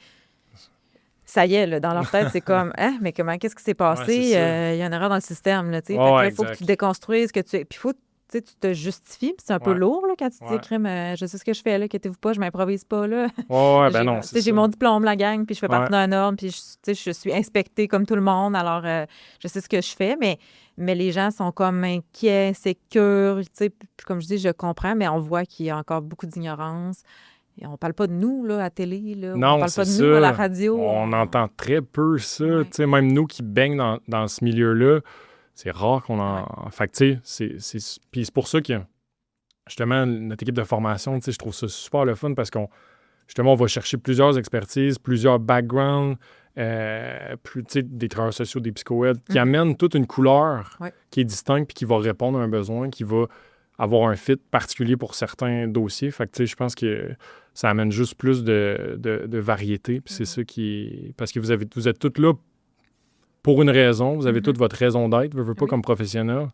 Ça y est, là, dans leur tête, c'est comme, hein, mais qu'est-ce qui s'est ouais, c'est passé? ça. Il y a une erreur dans le système, là, tu sais. Fait Ouais, que ouais, là, il faut que tu exact. déconstruises, que tu... Puis il faut, tu sais, tu te justifies. Puis c'est un peu Ouais, lourd, là, quand tu dis, ouais. crime, je sais ce que je fais, là, inquiétez-vous pas, je m'improvise pas, là. Ouais, ouais, ben J'ai, non, tu c'est sais, j'ai ça. mon diplôme, la gang, puis je fais Ouais, partie d'un ordre, puis tu sais, je suis inspectée comme tout le monde, alors je sais ce que je fais, mais les gens sont comme inquiets, insécures, tu sais, puis comme je dis, je comprends, mais on voit qu'il y a encore beaucoup d'ignorance. Et on parle pas de nous, là, à télé, là, ou on non, parle c'est pas de nous à la ça. radio. On entend très peu ça. Tu Ouais, sais, même nous qui baignent dans ce milieu-là, c'est rare qu'on ouais. en... Fait que, tu sais, Puis c'est pour ça que, justement, notre équipe de formation, tu sais, je trouve ça super le fun parce justement, on va chercher plusieurs expertises, plusieurs backgrounds, tu sais, des travailleurs sociaux, des psychoèdes, qui Mhm. amènent toute une couleur Ouais. qui est distincte puis qui va répondre à un besoin, qui va avoir un fit particulier pour certains dossiers. Fait que, tu sais, je pense que ça amène juste plus de variété. Puis c'est Mhm. ça Parce que vous êtes toutes là pour une raison. Vous avez Mhm. toute votre raison d'être, veux pas Oui. comme professionnel.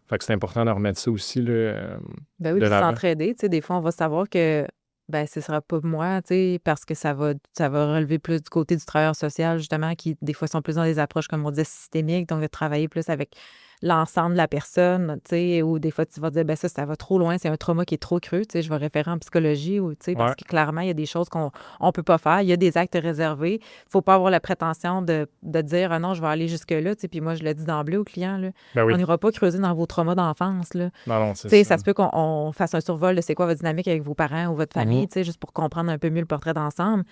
Fait que c'est important de remettre ça aussi là, Ben oui, de puis l'avant. s'entraider, tu sais, des fois, on va savoir que, ben ce sera pas moi, tu sais, parce que ça va relever plus du côté du travailleur social, justement, qui, des fois, sont plus dans des approches, comme on disait, systémiques, donc de travailler plus avec l'ensemble de la personne, tu sais, ou des fois, tu vas dire, ben ça va trop loin, c'est un trauma qui est trop creux, tu sais, je vais référer en psychologie, ou, tu sais, Ouais. parce que clairement, il y a des choses qu'on on peut pas faire, il y a des actes réservés, faut pas avoir la prétention de dire, ah non, je vais aller jusque-là, tu sais, puis moi, je le dis d'emblée aux clients, là, Ben on oui. n'ira pas creuser dans vos traumas d'enfance, là. Non, non, c'est Tu sais, ça. ça se peut qu'on fasse un survol de c'est quoi votre dynamique avec vos parents ou votre Mhm. famille, tu sais, juste pour comprendre un peu mieux le portrait d'ensemble.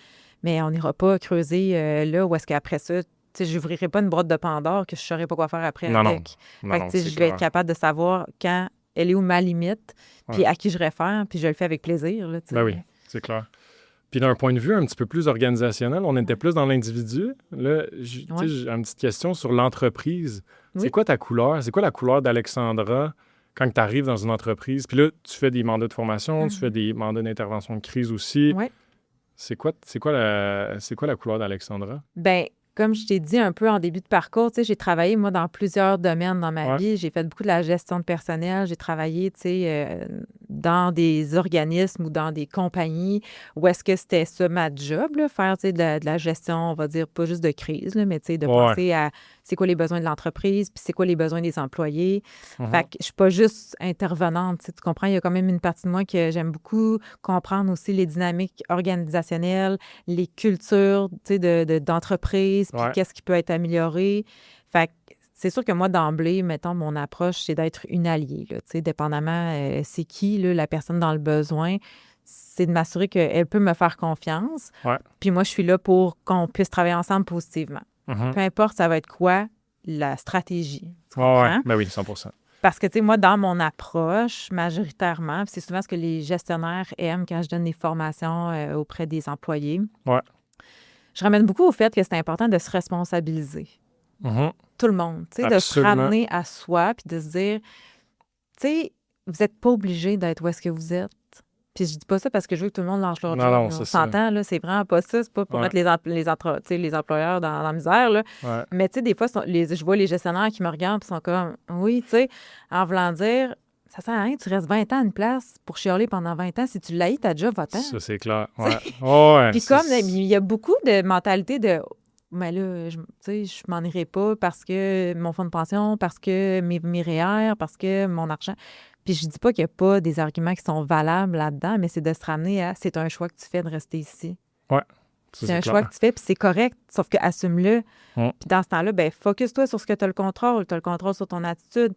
Mais on n'ira pas creuser là où est-ce qu'après ça, tu sais, je n'ouvrirai pas une boîte de Pandore que je ne saurais pas quoi faire après Non, non. avec. Non, Fait que, non, tu sais, c'est je vais être clair. capable de savoir quand elle est où ma limite, Ouais. puis à qui je réfère, puis je le fais avec plaisir, là, tu Ben sais. oui, c'est clair. Puis d'un point de vue un petit peu plus organisationnel, on était Ouais. plus dans l'individu. Là, tu sais, Ouais. j'ai une petite question sur l'entreprise. C'est Oui. quoi ta couleur? C'est quoi la couleur d'Alexandra quand tu arrives dans une entreprise? Puis là, tu fais des mandats de formation, tu fais Mhm. des mandats d'intervention de crise aussi. Ouais. C'est quoi la couleur d'Alexandra? Ben, comme je t'ai dit un peu en début de parcours, tu sais, j'ai travaillé, moi, dans plusieurs domaines dans ma Ouais, vie. J'ai fait beaucoup de la gestion de personnel. J'ai travaillé, tu sais, dans des organismes ou dans des compagnies où est-ce que c'était ça ma job, là, faire, tu sais, de la gestion, on va dire, pas juste de crise, là, mais, tu sais, de ouais. penser à c'est quoi les besoins de l'entreprise, puis c'est quoi les besoins des employés. Fait Mhm. que je suis pas juste intervenante, tu sais, tu comprends? Il y a quand même une partie de moi que j'aime beaucoup comprendre aussi les dynamiques organisationnelles, les cultures, tu sais, d'entreprise, puis Ouais, qu'est-ce qui peut être amélioré. Fait que c'est sûr que moi, d'emblée, mettons, mon approche, c'est d'être une alliée, là, tu sais, dépendamment c'est qui, là, la personne dans le besoin, c'est de m'assurer qu'elle peut me faire confiance. ouais. Puis moi, je suis là pour qu'on puisse travailler ensemble positivement. Mhm. Peu importe, ça va être quoi la stratégie, tu Ouais, ouais. comprends? Ben oui, 100%. Parce que, tu sais, moi, dans mon approche, majoritairement, puis c'est souvent ce que les gestionnaires aiment quand je donne des formations auprès des employés, Ouais. je ramène beaucoup au fait que c'est important de se responsabiliser. Mhm. Tout le monde, tu sais, de se Absolument. ramener à soi puis de se dire, tu sais, vous n'êtes pas obligé d'être où est-ce que vous êtes. Puis je dis pas ça parce que je veux que tout le monde lâche leur Non, job. non, Là. c'est On ça. s'entend, là, c'est vraiment pas ça. C'est pas pour Ouais, mettre tu sais, les employeurs dans la misère, là. ouais. Mais tu sais, des fois, je vois les gestionnaires qui me regardent et sont comme, oui, tu sais, en voulant dire, ça sert à rien, tu restes 20 ans à une place pour chialer pendant 20 ans. Si tu l'haïs, ta job, va-t'en. Ça, c'est clair. Ouais. Oh, ouais. Puis comme, il y a beaucoup de mentalité de, mais là, tu sais, je m'en irai pas parce que mon fonds de pension, parce que mes REER, parce que mon argent. Puis je dis pas qu'il n'y a pas des arguments qui sont valables là-dedans, mais c'est de se ramener à, c'est un choix que tu fais de rester ici. Ouais. C'est un choix que tu fais, puis c'est correct, sauf que assume-le. Puis dans ce temps-là, ben focus-toi sur ce que tu as le contrôle. Tu as le contrôle sur ton attitude,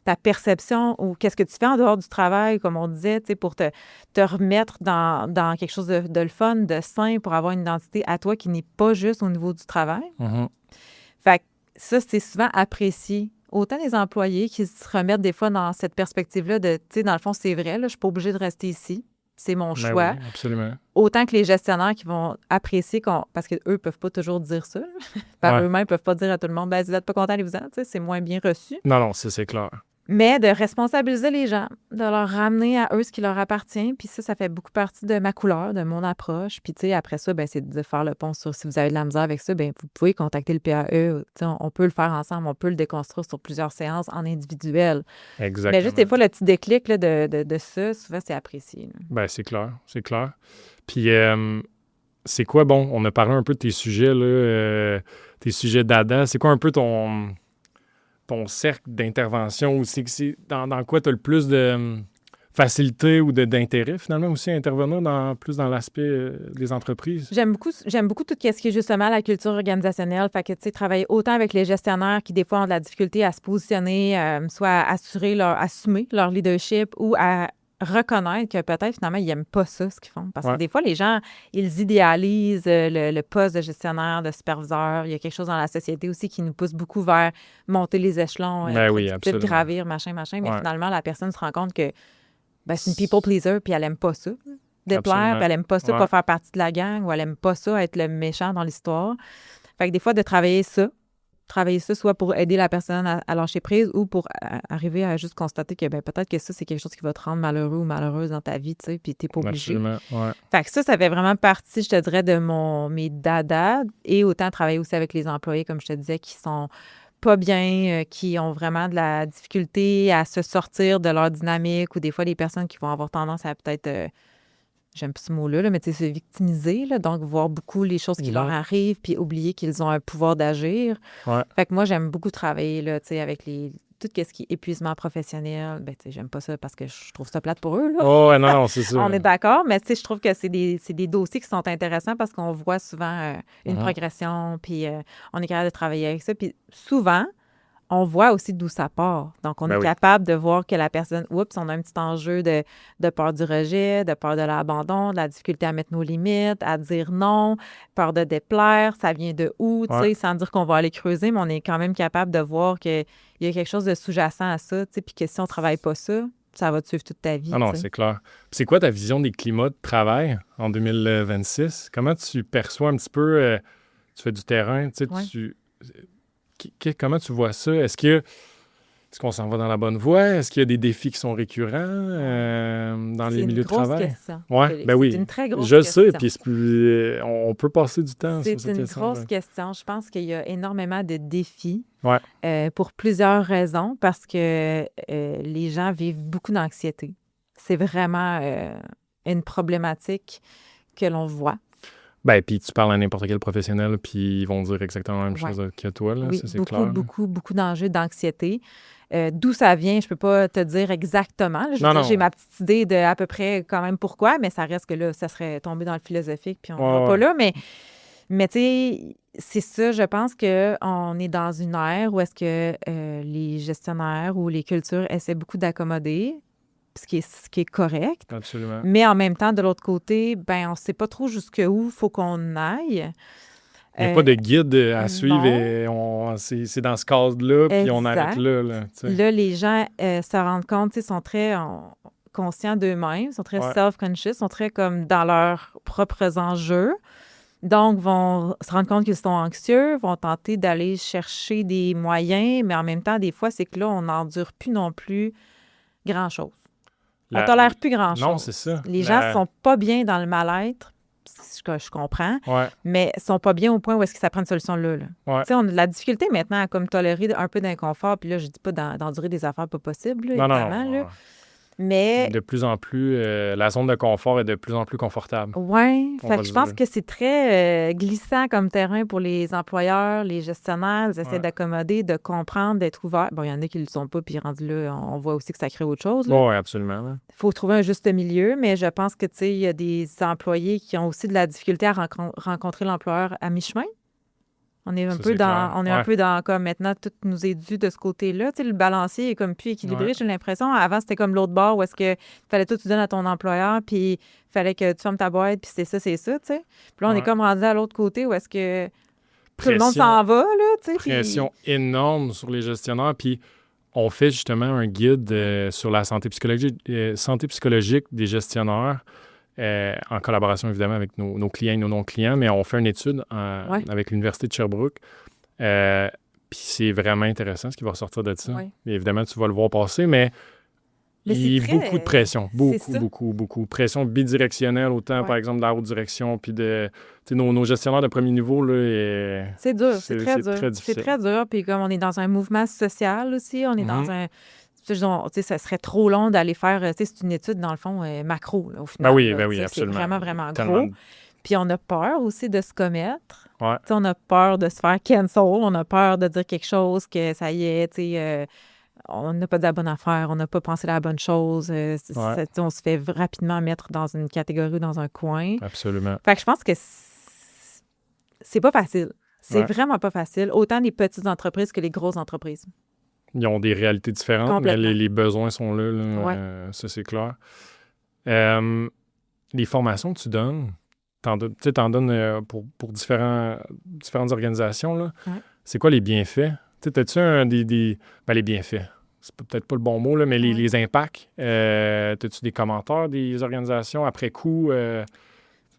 ta perception, ou qu'est-ce que tu fais en dehors du travail, comme on disait, pour te remettre dans quelque chose de le fun, de sain, pour avoir une identité à toi qui n'est pas juste au niveau du travail. Fait que ça, c'est souvent apprécié. Autant les employés qui se remettent des fois dans cette perspective-là de, tu sais, dans le fond, c'est vrai, là, je suis pas obligée de rester ici. C'est mon choix. Oui, absolument. Autant que les gestionnaires qui vont apprécier, parce qu'eux ne peuvent pas toujours dire ça. Eux-mêmes ne peuvent pas dire à tout le monde, ben, si vous n'êtes pas content, allez-vous-en. C'est moins bien reçu. Non, c'est clair. Mais de responsabiliser les gens, de leur ramener à eux ce qui leur appartient. Puis ça fait beaucoup partie de ma couleur, de mon approche. Puis tu sais, après ça, ben, c'est de faire le pont sur si vous avez de la misère avec ça, ben, vous pouvez contacter le PAE. On peut le faire ensemble, on peut le déconstruire sur plusieurs séances en individuel. Exactement. Mais juste des fois, le petit déclic là, de ça, souvent, c'est apprécié. Ben, c'est clair. Puis c'est quoi, bon, on a parlé un peu de tes sujets, là, tes sujets dada. C'est quoi un peu ton cercle d'intervention aussi? Dans quoi tu as le plus de facilité ou d'intérêt, finalement, aussi à intervenir plus dans l'aspect des entreprises? J'aime beaucoup tout ce qui est justement la culture organisationnelle. Fait que, tu sais, travailler autant avec les gestionnaires qui, des fois, ont de la difficulté à se positionner, soit à assumer leur leadership ou à reconnaître que peut-être, finalement, ils n'aiment pas ça, ce qu'ils font. Parce que des fois, les gens, ils idéalisent le poste de gestionnaire, de superviseur. Il y a quelque chose dans la société aussi qui nous pousse beaucoup vers monter les échelons, absolument. gravir, machin. Mais finalement, la personne se rend compte que c'est une people pleaser, puis elle n'aime pas ça. Déplaire, puis elle n'aime pas ça, pas faire partie de la gang, ou elle n'aime pas ça, être le méchant dans l'histoire. Fait que des fois, de travailler ça soit pour aider la personne à lâcher prise ou pour arriver à juste constater que peut-être que ça, c'est quelque chose qui va te rendre malheureux ou malheureuse dans ta vie, tu sais, puis t'es pas obligé. Absolument, ouais. Fait que ça fait vraiment partie, je te dirais, de mes dadas, et autant travailler aussi avec les employés, comme je te disais, qui sont pas bien, qui ont vraiment de la difficulté à se sortir de leur dynamique, ou des fois, les personnes qui vont avoir tendance à peut-être... j'aime plus ce mot-là, mais tu sais, se victimiser, là, donc voir beaucoup les choses qui leur arrivent, puis oublier qu'ils ont un pouvoir d'agir. Fait que moi, j'aime beaucoup travailler là, tu sais, avec tout ce qui est épuisement professionnel. Ben, tu sais, j'aime pas ça parce que je trouve ça plate pour eux, là. Oh, non, c'est ça. On est d'accord, mais tu sais, je trouve que c'est des dossiers qui sont intéressants parce qu'on voit souvent une progression, puis on est capable de travailler avec ça. Puis souvent, on voit aussi d'où ça part. Donc, on est capable de voir que la personne, on a un petit enjeu de peur du rejet, de peur de l'abandon, de la difficulté à mettre nos limites, à dire non, peur de déplaire, ça vient de où, tu sais, sans dire qu'on va aller creuser, mais on est quand même capable de voir qu'il y a quelque chose de sous-jacent à ça, tu sais, puis que si on ne travaille pas ça, ça va te suivre toute ta vie. Ah non, c'est clair. Puis c'est quoi ta vision des climats de travail en 2026? Comment tu perçois un petit peu, tu fais du terrain, tu sais, comment tu vois ça? Est-ce qu'on s'en va dans la bonne voie? Est-ce qu'il y a des défis qui sont récurrents dans les milieux de travail? C'est une très grosse question. Je sais, puis on peut passer du temps sur cette question. C'est une grosse question. Je pense qu'il y a énormément de défis pour plusieurs raisons, parce que les gens vivent beaucoup d'anxiété. C'est vraiment une problématique que l'on voit. Ben, puis tu parles à n'importe quel professionnel, puis ils vont dire exactement la même chose que toi, là, ça, c'est clair. Beaucoup d'enjeux d'anxiété. D'où ça vient, je peux pas te dire exactement. J'ai ma petite idée de à peu près quand même pourquoi, mais ça reste que là, ça serait tombé dans le philosophique, puis on va pas là. Mais tu sais, c'est ça, je pense qu'on est dans une ère où est-ce que les gestionnaires ou les cultures essaient beaucoup d'accommoder, ce qui est correct. Absolument. Mais en même temps, de l'autre côté, on ne sait pas trop jusqu'où il faut qu'on aille. Il n'y a pas de guide à suivre. Et c'est dans ce cadre-là, puis on arrête là. Là, les gens se rendent compte, ils sont très conscients d'eux-mêmes, sont très self-conscious, sont très comme dans leurs propres enjeux. Donc, vont se rendre compte qu'ils sont anxieux, vont tenter d'aller chercher des moyens, mais en même temps, des fois, c'est que là, on n'endure plus non plus grand-chose. On ne tolère plus grand-chose. Non, c'est ça. Les gens ne sont pas bien dans le mal-être, ce que je comprends, mais ne sont pas bien au point où est-ce que ça prend une solution là. On a de la difficulté maintenant à comme tolérer un peu d'inconfort, puis là, je ne dis pas d'endurer des affaires pas possibles, là, évidemment. Là. Mais De plus en plus, la zone de confort est de plus en plus confortable. oui, On fait va que je pense dire. que c'est très glissant comme terrain pour les employeurs, les gestionnaires. Ils essaient Ouais. d'accommoder, de comprendre, d'être ouverts. Bon, il y en a qui ne le sont pas, puis rendu là, on voit aussi que ça crée autre chose. Oui, absolument. Là. Il faut trouver un juste milieu, mais je pense que, tu sais, il y a des employés qui ont aussi de la difficulté à rencontrer l'employeur à mi-chemin. On est un Ça, peu c'est clair. on est un Ouais. peu dans, comme maintenant, tout nous est dû de ce côté-là. Tu sais, le balancier est comme plus équilibré, Ouais. j'ai l'impression. Avant, c'était comme l'autre bord où est-ce que fallait tout tu donnes à ton employeur, puis fallait que tu fermes ta boîte, puis c'est ça, tu sais. Puis là, on est Ouais. comme rendu à l'autre côté où est-ce que tout le monde Pression, s'en va, là, tu sais, puis... pression énorme sur les gestionnaires. Puis on fait justement un guide sur la santé psychologique des gestionnaires, en collaboration évidemment avec nos clients et nos non-clients, mais on fait une étude Ouais. avec l'Université de Sherbrooke. Puis c'est vraiment intéressant ce qui va ressortir de ça. Ouais. Et évidemment, tu vas le voir passer, mais Mais il y c'est a très... beaucoup de pression. c'est ça. Beaucoup. Pression bidirectionnelle, autant Ouais. par exemple de la haute direction, puis de tu sais, nos gestionnaires de premier niveau, là, C'est dur, c'est très dur. très C'est difficile. très dur. Puis comme on est dans un mouvement social aussi, on est dans Mhm. un... Tu sais, ça serait trop long d'aller faire... Tu sais, c'est une étude, dans le fond, macro, là, au final. Ben oui, là. Tu sais, absolument. c'est vraiment, vraiment Tellement gros. Puis on a peur aussi de se commettre. Ouais. Tu sais, on a peur de se faire cancel. On a peur de dire quelque chose que ça y est, tu sais... on n'a pas dit la bonne affaire, on n'a pas pensé la bonne chose. Ouais. On se fait rapidement mettre dans une catégorie ou dans un coin. Absolument. Fait que je pense que c'est pas facile. C'est Ouais. vraiment pas facile. Autant les petites entreprises que les grosses entreprises. Ils ont des réalités différentes, mais Complètement. les besoins sont là. Ouais. Ça, c'est clair. Les formations que tu donnes, t'en donnes pour différentes organisations. Là. Ouais. C'est quoi les bienfaits? T'as-tu les bienfaits? C'est peut-être pas le bon mot, là, mais Ouais. les impacts. T'as-tu des commentaires des organisations après coup?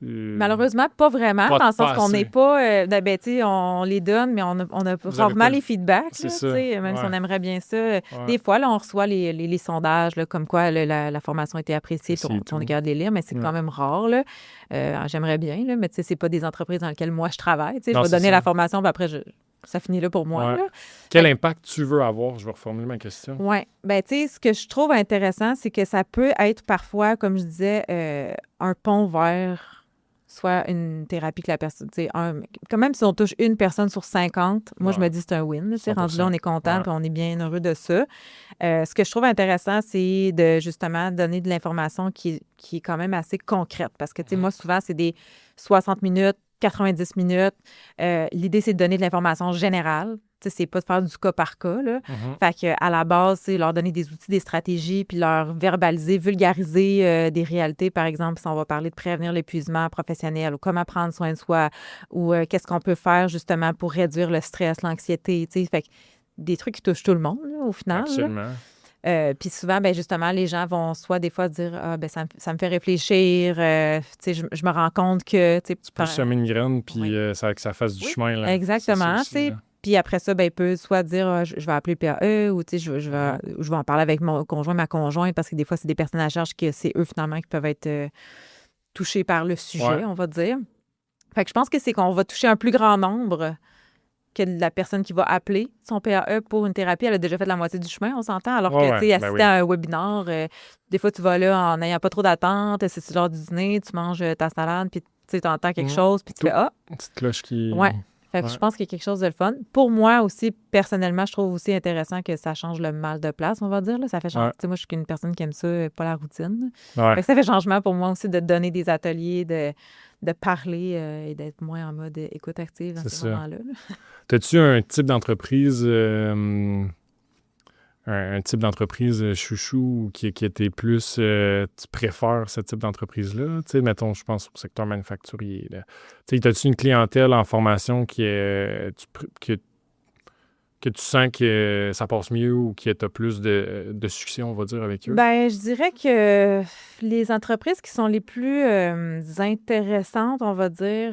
Malheureusement, pas vraiment, Pas- dans le sens pas qu'on assez. n'est pas... ben, tu sais, on les donne, mais on a Vous avez rarement pas les feedbacks, c'est là, ça. tu sais, même si Ouais. on aimerait bien ça. Ouais. Des fois, là, on reçoit les sondages, là, comme quoi la formation a été appréciée, puis C'est on tout. regarde les lire, mais c'est Ouais. quand même rare, là. J'aimerais bien, là, mais tu sais, c'est pas des entreprises dans lesquelles moi, je travaille. Tu sais, je Non, vais c'est donner ça. la formation, puis après, ça finit là pour moi, Ouais. là. Quel impact tu veux avoir? Je vais reformuler ma question. Oui. Bien, tu sais, ce que je trouve intéressant, c'est que ça peut être parfois, comme je disais, un pont vers soit une thérapie que la personne, tu sais, quand même si on touche une personne sur 50, moi, je Ouais. me dis c'est un win. Tu sais, rendu là, 100%. on est content, Ouais. puis on est bien heureux de ça. Ce que je trouve intéressant, c'est de justement donner de l'information qui est quand même assez concrète. Parce que, tu sais, moi, souvent, c'est des 60 minutes, 90 minutes. L'idée, c'est de donner de l'information générale. Tu sais, c'est pas de faire du cas par cas, là. Mhm. Fait que, à la base, c'est leur donner des outils, des stratégies, puis leur verbaliser, vulgariser des réalités. Par exemple, si on va parler de prévenir l'épuisement professionnel ou comment prendre soin de soi ou qu'est-ce qu'on peut faire justement pour réduire le stress, l'anxiété, tu sais. Fait que des trucs qui touchent tout le monde, là, au final. Là. Absolument. Puis souvent, ben justement, les gens vont soit des fois dire « Ah, ben ça me fait réfléchir, tu sais, je me rends compte que... » Tu peux semer une graine, puis Oui. que ça fasse du Oui, chemin. Là. exactement, C'est ça tu sais. aussi, là. Puis après ça, ben, il peut soit dire Ah, je vais appeler le PAE ou tu sais, je vais en parler avec mon conjoint, ma conjointe, parce que des fois, c'est des personnes à charge que c'est eux finalement qui peuvent être touchés par le sujet, Ouais. on va dire. Fait que je pense que c'est qu'on va toucher un plus grand nombre que la personne qui va appeler son PAE pour une thérapie. Elle a déjà fait la moitié du chemin, on s'entend. Alors Ouais, que, tu sais, ben assister oui. à un webinaire, des fois, tu vas là en n'ayant pas trop d'attente, c'est l'heure du dîner, tu manges ta salade, puis tu entends quelque Mhm. chose, puis tu Tout. fais « Ah! » Une petite cloche qui... Ouais. Fait que Ouais. je pense qu'il y a quelque chose de le fun. Pour moi aussi, personnellement, je trouve aussi intéressant que ça change le mal de place, on va dire. Là. Ça fait changer. Ouais. Tu sais, moi, je suis une personne qui aime ça, pas la routine. Ouais. Fait que ça fait changement pour moi aussi de donner des ateliers, de parler et d'être moins en mode écoute active dans C'est ces ça. moments-là. Là. T'as-tu un type d'entreprise... un type d'entreprise chouchou qui était plus... tu préfères ce type d'entreprise-là? Tu sais, mettons, je pense au secteur manufacturier. Là. Tu sais, t'as-tu une clientèle en formation que tu sens que ça passe mieux ou que tu as plus de succès, on va dire, avec eux? Ben, je dirais que les entreprises qui sont les plus intéressantes, on va dire,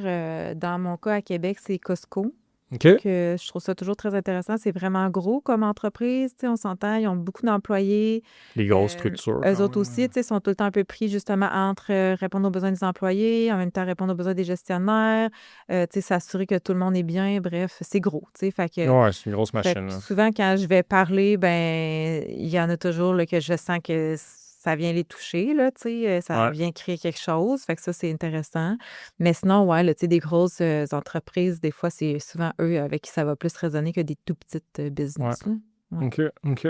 dans mon cas à Québec, c'est Costco. OK. Que je trouve ça toujours très intéressant. C'est vraiment gros comme entreprise. Tu sais, on s'entend, ils ont beaucoup d'employés. Les grosses structures. Eux quand autres même. aussi, tu sais, sont tout le temps un peu pris justement entre répondre aux besoins des employés, en même temps répondre aux besoins des gestionnaires, tu sais, s'assurer que tout le monde est bien. Bref, c'est gros, tu sais. Fait que, Ouais, c'est une grosse fait machine. que Là. souvent, quand je vais parler, ben il y en a toujours là, que je sens que ça vient les toucher, là, tu sais, ça Ouais. vient créer quelque chose. Fait que ça, c'est intéressant. Mais sinon, ouais, là, tu sais, des grosses entreprises, des fois, c'est souvent eux avec qui ça va plus résonner que des tout petites Ouais. business, là. Ouais. OK.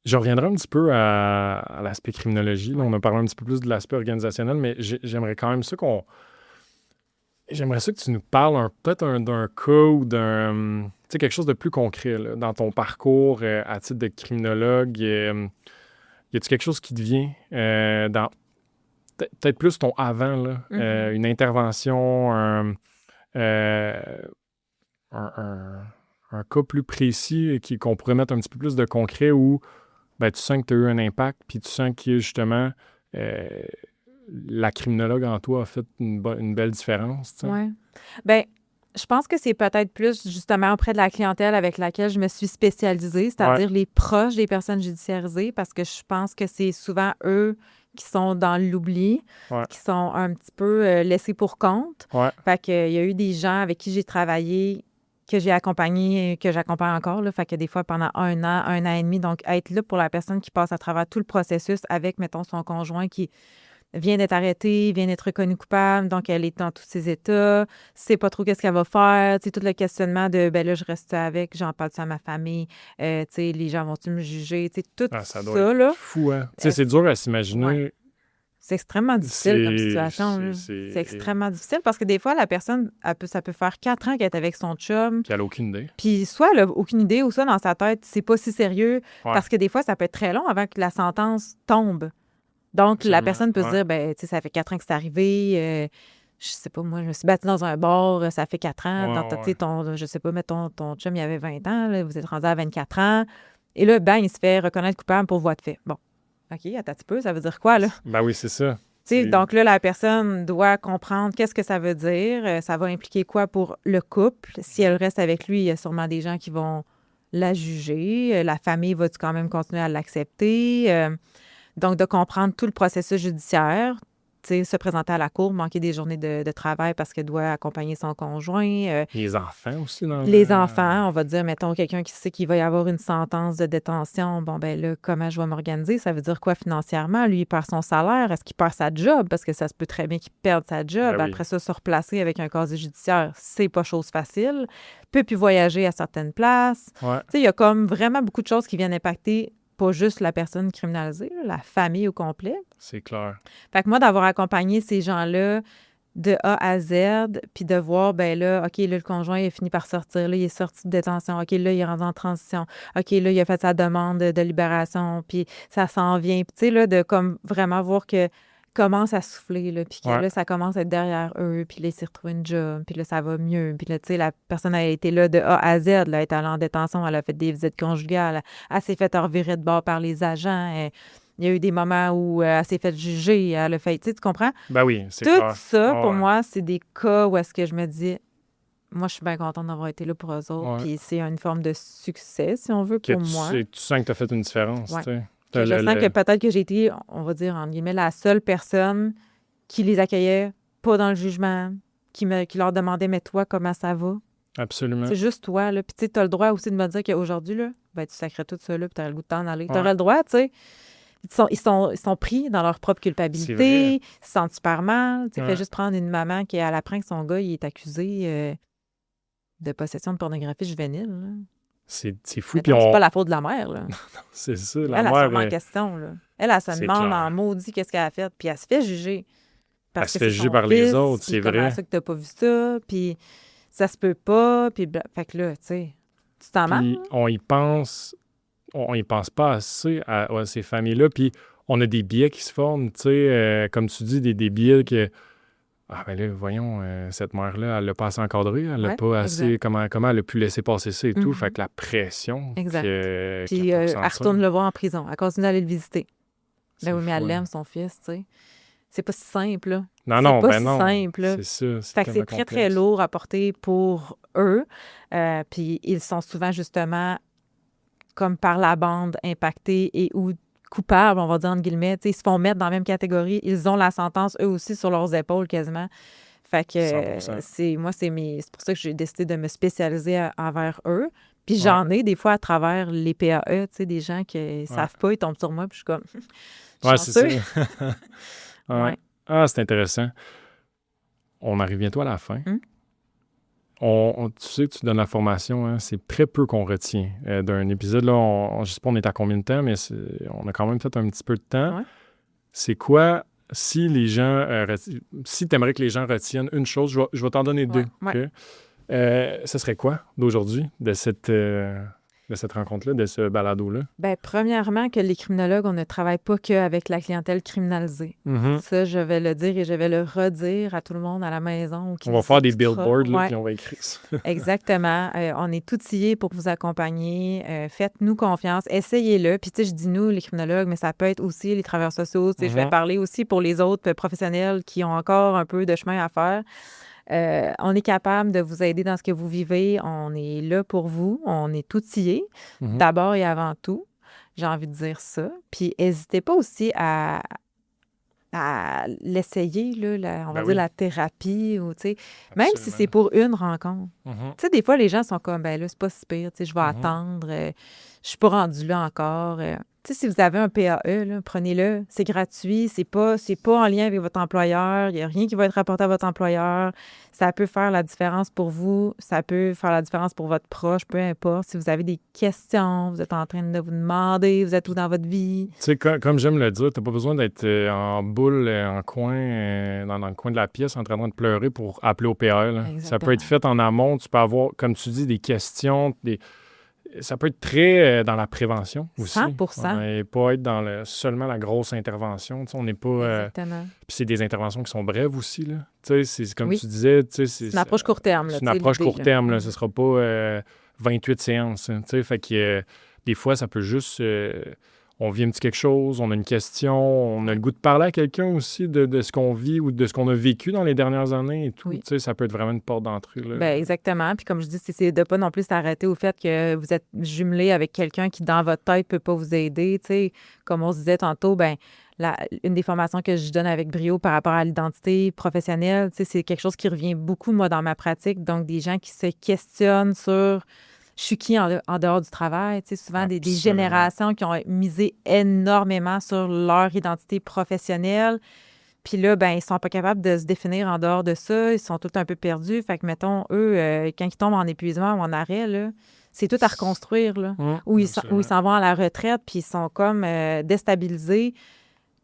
Je reviendrai un petit peu à l'aspect criminologie. Là, Ouais. on a parlé un petit peu plus de l'aspect organisationnel, mais j'aimerais quand même ça qu'on... J'aimerais ça que tu nous parles d'un cas ou d'un... Tu sais, quelque chose de plus concret là, dans ton parcours à titre de criminologue. Y a-t-il quelque chose qui te vient dans peut-être plus ton avant, là, Mhm. une intervention, euh, un, un cas plus précis qu'on pourrait mettre un petit peu plus de concret où ben, tu sens que tu as eu un impact, puis tu sens que justement euh, la criminologue en toi a fait une belle différence. Tu sais. Ouais. Ben, je pense que c'est peut-être plus justement auprès de la clientèle avec laquelle je me suis spécialisée, Ouais, c'est-à-dire les proches des personnes judiciarisées, parce que je pense que c'est souvent eux qui sont dans l'oubli, ouais, qui sont un petit peu laissés pour compte. ouais. Fait que, il y a eu des gens avec qui j'ai travaillé, que j'ai accompagné, que j'accompagne encore, là. Fait que des fois, pendant un an et demi, donc être là pour la personne qui passe à travers tout le processus avec, mettons, son conjoint qui vient d'être arrêtée, vient d'être reconnue coupable, donc elle est dans tous ses états, sait pas trop qu'est-ce qu'elle va faire, tu sais, tout le questionnement de, ben là, je reste avec, j'en parle-tu à ma famille, tu sais, les gens vont-tu me juger, tu sais, tout Ah, ça doit être ça, là, fou, hein? Tu sais, euh, c'est dur à ouais, s'imaginer. c'est extrêmement difficile comme C'est... situation, là. C'est c'est... extrêmement difficile parce que des fois, la personne, ça peut faire 4 ans qu'elle est avec son chum, Puis elle n'a aucune idée. puis soit elle a aucune idée ou soit dans sa tête, c'est pas si sérieux Ouais, parce que des fois, ça peut être très long avant que la sentence tombe. Donc, la absolument. personne peut se Ouais, dire, ben, tu sais, ça fait 4 ans que c'est arrivé. Je sais pas, moi, je me suis battue dans un bar, ça fait 4 ans. Tu ouais. sais, je sais pas, mettons, ton chum, il avait 20 ans, là, vous êtes rendu à 24 ans. Et là, ben, il se fait reconnaître coupable pour voie de fait. Bon, OK, attends un petit peu, ça veut dire quoi, là? Ben oui, c'est ça. Tu sais, C'est... donc là, la personne doit comprendre qu'est-ce que ça veut dire. Ça va impliquer quoi pour le couple. Si elle reste avec lui, il y a sûrement des gens qui vont la juger. La famille va-tu quand même continuer à l'accepter? Donc, de comprendre tout le processus judiciaire, tu sais, se présenter à la cour, manquer des journées de travail parce qu'elle doit accompagner son conjoint. Les enfants aussi dans Les le... enfants, on va dire, mettons, quelqu'un qui sait qu'il va y avoir une sentence de détention. Bon, ben là, comment je vais m'organiser? Ça veut dire quoi financièrement? Lui, il perd son salaire. Est-ce qu'il perd sa job? Parce que ça se peut très bien qu'il perde sa job. Ben oui. Après ça, se replacer avec un casier judiciaire, c'est pas chose facile. Peut plus voyager à certaines places. Ouais, Tu sais, il y a comme vraiment beaucoup de choses qui viennent impacter pas juste la personne criminalisée, là, la famille au complet. c'est clair. Fait que moi, d'avoir accompagné ces gens-là de A à Z, puis de voir, ben là, OK, là, le conjoint, il a fini par sortir, là, il est sorti de détention, OK, là, il est rendu en transition, OK, là, il a fait sa demande de libération, puis ça s'en vient. Puis, tu sais, là, de comme vraiment voir que commence à souffler, là, puis que Ouais, là, ça commence à être derrière eux, puis là, il s'est retrouvé une job, puis là, ça va mieux. Puis là, tu sais, la personne a été là de A à Z, là, elle est allée en détention, elle a fait des visites conjugales, elle s'est fait revirer de bord par les agents, il y a eu des moments où elle s'est fait juger, elle a fait, tu sais, tu comprends? ben oui, c'est Tout clair. ça, pour Ouais, moi, c'est des cas où est-ce que je me dis, moi, je suis bien contente d'avoir été là pour eux autres, ouais. puis c'est une forme de succès, si on veut, Que pour moi. tu sens que tu as fait une différence, Ouais. tu sais. Que je sens que peut-être que j'ai été, on va dire, entre guillemets, la seule personne qui les accueillait pas dans le jugement, qui leur demandait, mais toi, comment ça va? Absolument. C'est juste toi, là. Puis tu sais, t'as le droit aussi de me dire qu'aujourd'hui, là, ben, tu sacrais tout ça, là, puis t'aurais le goût de t'en aller. Ouais. T'aurais le droit, tu sais. Ils sont pris dans leur propre C'est vrai. culpabilité, ils se sentent super mal. Tu sais, Ouais. fais juste prendre une maman qui, à l'apprend que son gars, il est accusé de possession de pornographie juvénile, là. C'est fou. Puis Mettons, c'est on... pas la faute de la mère, là. C'est ça, Elle la a mère... sûrement en question, là. Elle se C'est demande clair. en maudit qu'est-ce qu'elle a fait, puis elle se fait juger. Elle Parce se que fait c'est juger son par les fils, autres, puis c'est comment vrai. ça que t'as pas vu ça, puis ça se peut pas, puis fait que là, tu sais, tu t'en mal, Puis là? on y pense pas assez à ces familles-là. Puis on a des biais qui se forment, tu sais, comme tu dis, des biais que... Ah ben là, voyons, cette mère-là, elle l'a pas assez encadré, elle l'a Ouais, pas assez... exact. Comment elle a pu laisser passer ça et tout. Mhm. Fait que la pression Exact. qu'elle Puis peut elle ressentir, retourne le voir en prison. Elle continue d'aller le visiter. c'est Ben oui, mais elle fou, hein. l'aime, son fils, tu sais. C'est pas si simple, là. Non, C'est pas ben si non. simple, là. C'est ça, c'est Fait que tellement c'est très, très complexe. lourd à porter pour eux. Puis ils sont souvent, justement, comme par la bande, impactés et ou coupables, on va dire, entre guillemets. Tu sais, ils se font mettre dans la même catégorie. Ils ont la sentence, eux aussi, sur leurs épaules, quasiment. Fait que 100%. c'est pour ça que j'ai décidé de me spécialiser envers eux. Puis j'en ai des fois à travers les PAE, tu sais, des gens qui ne savent pas, ils tombent sur moi, puis je suis comme... Ouais, c'est chanceux. ça. Ouais. Ouais. Ah, c'est intéressant. On arrive bientôt à la fin. Tu sais que tu donnes la formation, hein, c'est très peu qu'on retient d'un épisode. Là, je ne sais pas on est à combien de temps, mais on a quand même fait un petit peu de temps. Ouais. C'est quoi, si les gens, si tu aimerais que les gens retiennent une chose, je vais t'en donner deux. Ouais. OK? Ce serait quoi d'aujourd'hui, de cette rencontre-là, de ce balado-là? Bien, premièrement, que les criminologues, on ne travaille pas qu'avec la clientèle criminalisée. Ça, je vais le dire et je vais le redire à tout le monde à la maison. On va faire des billboards, là, puis on va écrire ça. Exactement. On est outillés pour vous accompagner. Faites-nous confiance. Essayez-le. Puis, tu sais, je dis nous, les criminologues, mais ça peut être aussi les travailleurs sociaux. Tu sais, je vais parler aussi pour les autres professionnels qui ont encore un peu de chemin à faire. On est capable de vous aider dans ce que vous vivez. On est là pour vous. On est outillés, d'abord et avant tout. J'ai envie de dire ça. Puis, n'hésitez pas aussi à l'essayer, là, on va dire la thérapie, ou, tu sais, même si c'est pour une rencontre. Tu sais, des fois, les gens sont comme, ben là, c'est pas si pire, tu sais, je vais attendre, je suis pas rendue là encore. Tu sais, si vous avez un PAE, là, prenez-le, c'est gratuit, c'est pas en lien avec votre employeur, il n'y a rien qui va être rapporté à votre employeur. Ça peut faire la différence pour vous, ça peut faire la différence pour votre proche, peu importe. Si vous avez des questions, vous êtes en train de vous demander, vous êtes où dans votre vie. Tu sais, comme j'aime le dire, tu n'as pas besoin d'être en boule, en coin, dans le coin de la pièce, en train de pleurer pour appeler au PAE. Là. Ça peut être fait en amont, tu peux avoir, comme tu dis, des questions, ça peut être très dans la prévention aussi. 100%. Et pas être dans seulement la grosse intervention. Tu sais, on n'est pas... Exactement. Puis c'est des interventions qui sont brèves aussi. Là. Tu sais, c'est comme tu disais... Tu sais, c'est une approche court terme. C'est une approche court terme. Là. Ce ne sera pas 28 séances. Tu sais, fait que des fois, ça peut juste... on vit un petit quelque chose, on a une question, on a le goût de parler à quelqu'un aussi de ce qu'on vit ou de ce qu'on a vécu dans les dernières années et tout. Tu sais, ça peut être vraiment une porte d'entrée. Là. Bien, exactement. Puis comme je dis, c'est de pas non plus s'arrêter au fait que vous êtes jumelé avec quelqu'un qui, dans votre tête, peut pas vous aider. Tu sais, comme on se disait tantôt, bien, une des formations que je donne avec brio par rapport à l'identité professionnelle, tu sais, c'est quelque chose qui revient beaucoup, moi, dans ma pratique. Donc, des gens qui se questionnent sur... Je suis qui en dehors du travail? Tu sais, souvent, des générations qui ont misé énormément sur leur identité professionnelle. Puis là, ben ils sont pas capables de se définir en dehors de ça. Ils sont tout un peu perdus. Fait que, mettons, eux, quand ils tombent en épuisement ou en arrêt, là, c'est tout à reconstruire, là. Où ils s'en vont à la retraite, puis ils sont comme déstabilisés.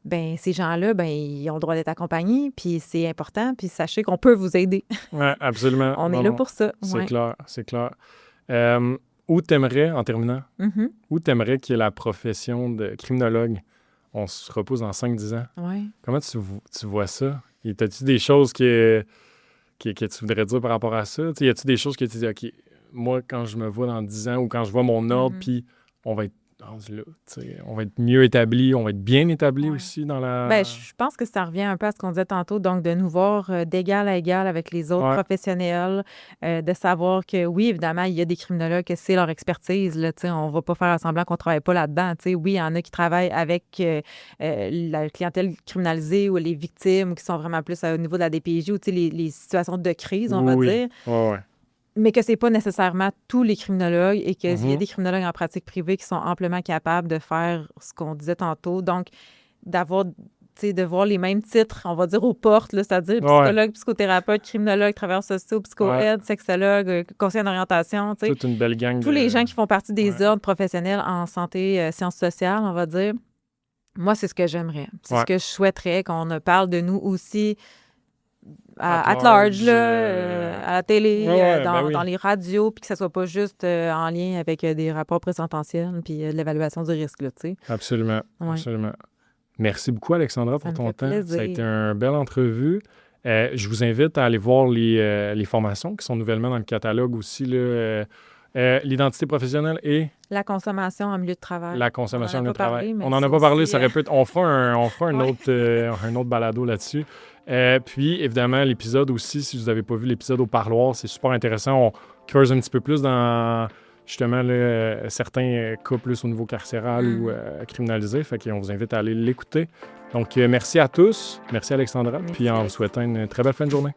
Ben ces gens-là, ben ils ont le droit d'être accompagnés, puis c'est important. Puis sachez qu'on peut vous aider. Oui, absolument. On est là pour ça. C'est clair, c'est clair. Où t'aimerais, en terminant, où t'aimerais qu'il y ait la profession de criminologue? On se repose dans 5-10 ans. Ouais. Comment tu vois ça? Y a-tu des choses que tu voudrais dire par rapport à ça? Y a-tu des choses que tu dis, OK, moi, quand je me vois dans 10 ans ou quand je vois mon ordre, puis on va être rendu là, on va être mieux établi, on va être bien établi aussi dans la... Bien, je pense que ça revient un peu à ce qu'on disait tantôt, donc de nous voir d'égal à égal avec les autres professionnels, de savoir que, oui, évidemment, il y a des criminologues que c'est leur expertise, là, on ne va pas faire semblant qu'on ne travaille pas là-dedans. Oui, il y en a qui travaillent avec la clientèle criminalisée ou les victimes, ou qui sont vraiment plus au niveau de la DPJ, ou les situations de crise, on va dire. Oui. Mais que c'est pas nécessairement tous les criminologues et qu'il y a des criminologues en pratique privée qui sont amplement capables de faire ce qu'on disait tantôt. Donc, de voir les mêmes titres, on va dire, aux portes, là, c'est-à-dire psychologue, psychothérapeute, criminologue, travailleurs sociaux, psycho-aide, sexologue, conseiller d'orientation. Toute une belle gang. Tous les gens qui font partie des ordres professionnels en santé, sciences sociales, on va dire. Moi, c'est ce que j'aimerais. C'est ce que je souhaiterais, qu'on parle de nous aussi at large, à la télé, dans les radios, puis que ça soit pas juste en lien avec des rapports présententiels puis de l'évaluation du risque, là, tu sais. Absolument, absolument. Merci beaucoup, Alexandra, pour ton temps. Plaisir. Ça a été une belle entrevue. Je vous invite à aller voir les formations qui sont nouvellement dans le catalogue aussi, là, l'identité professionnelle et... La consommation en milieu de travail. La consommation en milieu de travail. On n'en a pas parlé, ça répète. On fera un autre balado là-dessus. Puis, évidemment, l'épisode aussi, si vous n'avez pas vu l'épisode au parloir, c'est super intéressant. On creuse un petit peu plus dans, justement, certains cas plus au niveau carcéral ou criminalisé. Fait qu'on vous invite à aller l'écouter. Donc, merci à tous. Merci, Alexandra. Puis, en vous souhaitant une très belle fin de journée.